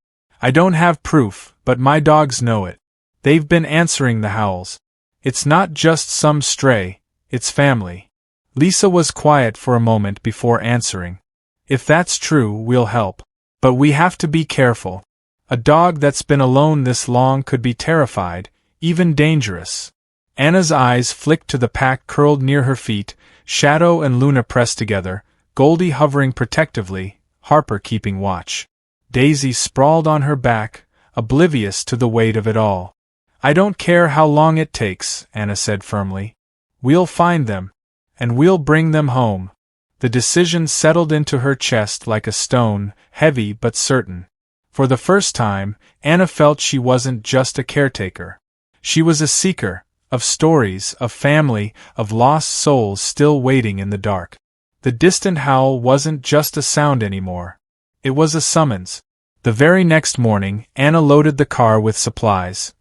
S1: I don't have proof, but my dogs know it. They've been answering the howls. It's not just some stray, it's family." Lisa was quiet for a moment before answering. "If that's true, we'll help. But we have to be careful. A dog that's been alone this long could be terrified, even dangerous." Anna's eyes flicked to the pack curled near her feet, Shadow and Luna pressed together, Goldie hovering protectively, Harper keeping watch. Daisy sprawled on her back, oblivious to the weight of it all. "I don't care how long it takes," Anna said firmly. "We'll find them. And we'll bring them home." The decision settled into her chest like a stone, heavy but certain. For the first time, Anna felt she wasn't just a caretaker. She was a seeker, of stories, of family, of lost souls still waiting in the dark. The distant howl wasn't just a sound anymore. It was a summons. The very next morning, Anna loaded the car with supplies.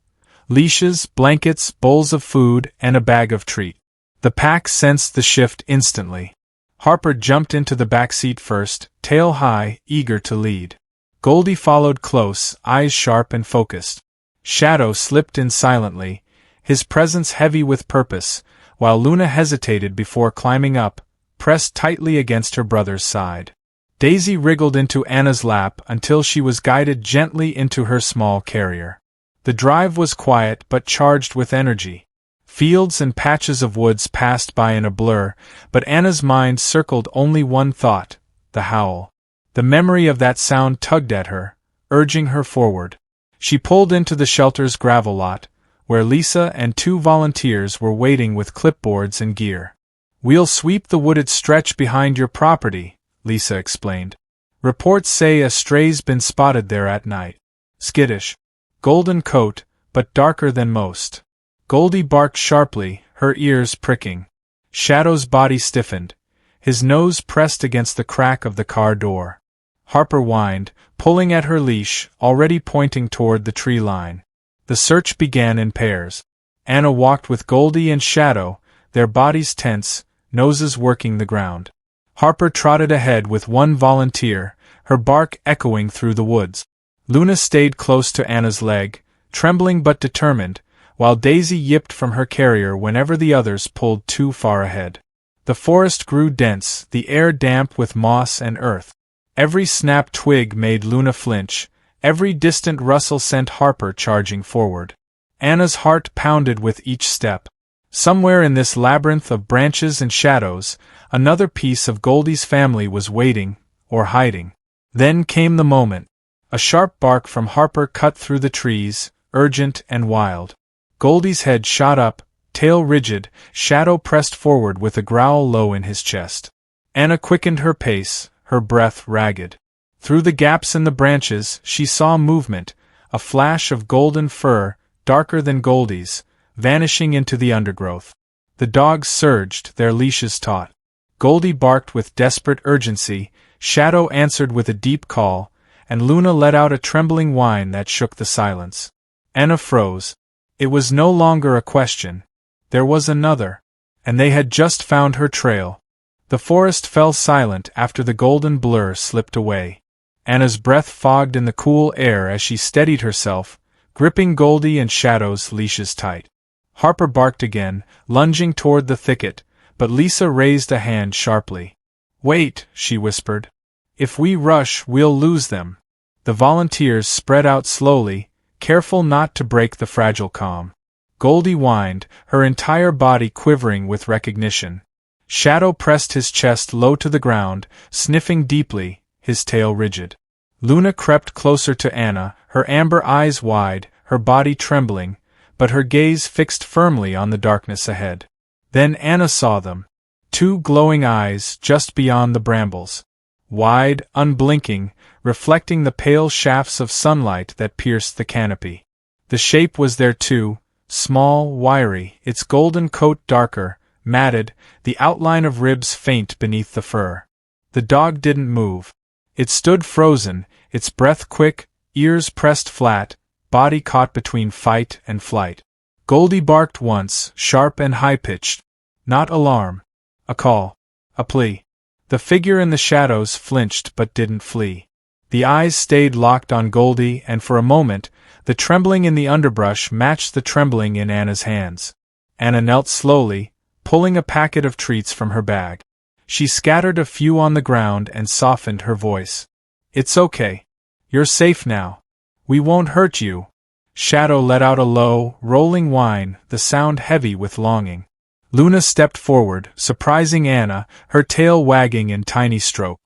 S1: Leashes, blankets, bowls of food, and a bag of treat. The pack sensed the shift instantly. Harper jumped into the back seat first, tail high, eager to lead. Goldie followed close, eyes sharp and focused. Shadow slipped in silently, his presence heavy with purpose, while Luna hesitated before climbing up, pressed tightly against her brother's side. Daisy wriggled into Anna's lap until she was guided gently into her small carrier. The drive was quiet but charged with energy. Fields and patches of woods passed by in a blur, but Anna's mind circled only one thought: the howl. The memory of that sound tugged at her, urging her forward. She pulled into the shelter's gravel lot, where Lisa and 2 volunteers were waiting with clipboards and gear. "We'll sweep the wooded stretch behind your property," Lisa explained. "Reports say a stray's been spotted there at night. Skittish. Golden coat, but darker than most." Goldie barked sharply, her ears pricking. Shadow's body stiffened, his nose pressed against the crack of the car door. Harper whined, pulling at her leash, already pointing toward the tree line. The search began in pairs. Anna walked with Goldie and Shadow, their bodies tense, noses working the ground. Harper trotted ahead with 1 volunteer, her bark echoing through the woods. Luna stayed close to Anna's leg, trembling but determined, while Daisy yipped from her carrier whenever the others pulled too far ahead. The forest grew dense, the air damp with moss and earth. Every snapped twig made Luna flinch, every distant rustle sent Harper charging forward. Anna's heart pounded with each step. Somewhere in this labyrinth of branches and shadows, another piece of Goldie's family was waiting, or hiding. Then came the moment. A sharp bark from Harper cut through the trees, urgent and wild. Goldie's head shot up, tail rigid, Shadow pressed forward with a growl low in his chest. Anna quickened her pace, her breath ragged. Through the gaps in the branches, she saw movement, a flash of golden fur, darker than Goldie's, vanishing into the undergrowth. The dogs surged, their leashes taut. Goldie barked with desperate urgency, Shadow answered with a deep call, and Luna let out a trembling whine that shook the silence. Anna froze. It was no longer a question. There was another. And they had just found her trail. The forest fell silent after the golden blur slipped away. Anna's breath fogged in the cool air as she steadied herself, gripping Goldie and Shadow's leashes tight. Harper barked again, lunging toward the thicket, but Lisa raised a hand sharply. "Wait," she whispered. "If we rush, we'll lose them." The volunteers spread out slowly, careful not to break the fragile calm. Goldie whined, her entire body quivering with recognition. Shadow pressed his chest low to the ground, sniffing deeply, his tail rigid. Luna crept closer to Anna, her amber eyes wide, her body trembling, but her gaze fixed firmly on the darkness ahead. Then Anna saw them. 2 glowing eyes just beyond the brambles. Wide, unblinking, reflecting the pale shafts of sunlight that pierced the canopy. The shape was there too, small, wiry, its golden coat darker, matted, the outline of ribs faint beneath the fur. The dog didn't move. It stood frozen, its breath quick, ears pressed flat, body caught between fight and flight. Goldie barked once, sharp and high-pitched. Not alarm. A call. A plea. The figure in the shadows flinched but didn't flee. The eyes stayed locked on Goldie, and for a moment, the trembling in the underbrush matched the trembling in Anna's hands. Anna knelt slowly, pulling a packet of treats from her bag. She scattered a few on the ground and softened her voice. "It's okay. You're safe now. We won't hurt you." Shadow let out a low, rolling whine, the sound heavy with longing. Luna stepped forward, surprising Anna, her tail wagging in tiny stroke.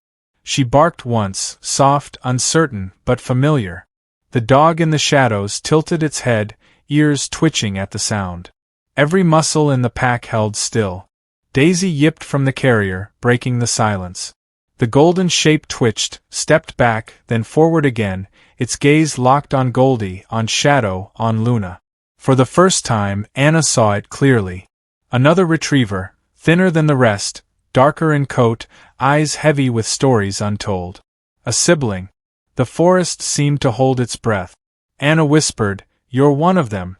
S1: She barked once, soft, uncertain, but familiar. The dog in the shadows tilted its head, ears twitching at the sound. Every muscle in the pack held still. Daisy yipped from the carrier, breaking the silence. The golden shape twitched, stepped back, then forward again, its gaze locked on Goldie, on Shadow, on Luna. For the first time, Anna saw it clearly. Another retriever, thinner than the rest, darker in coat, eyes heavy with stories untold. A sibling. The forest seemed to hold its breath. Anna whispered, "You're one of them,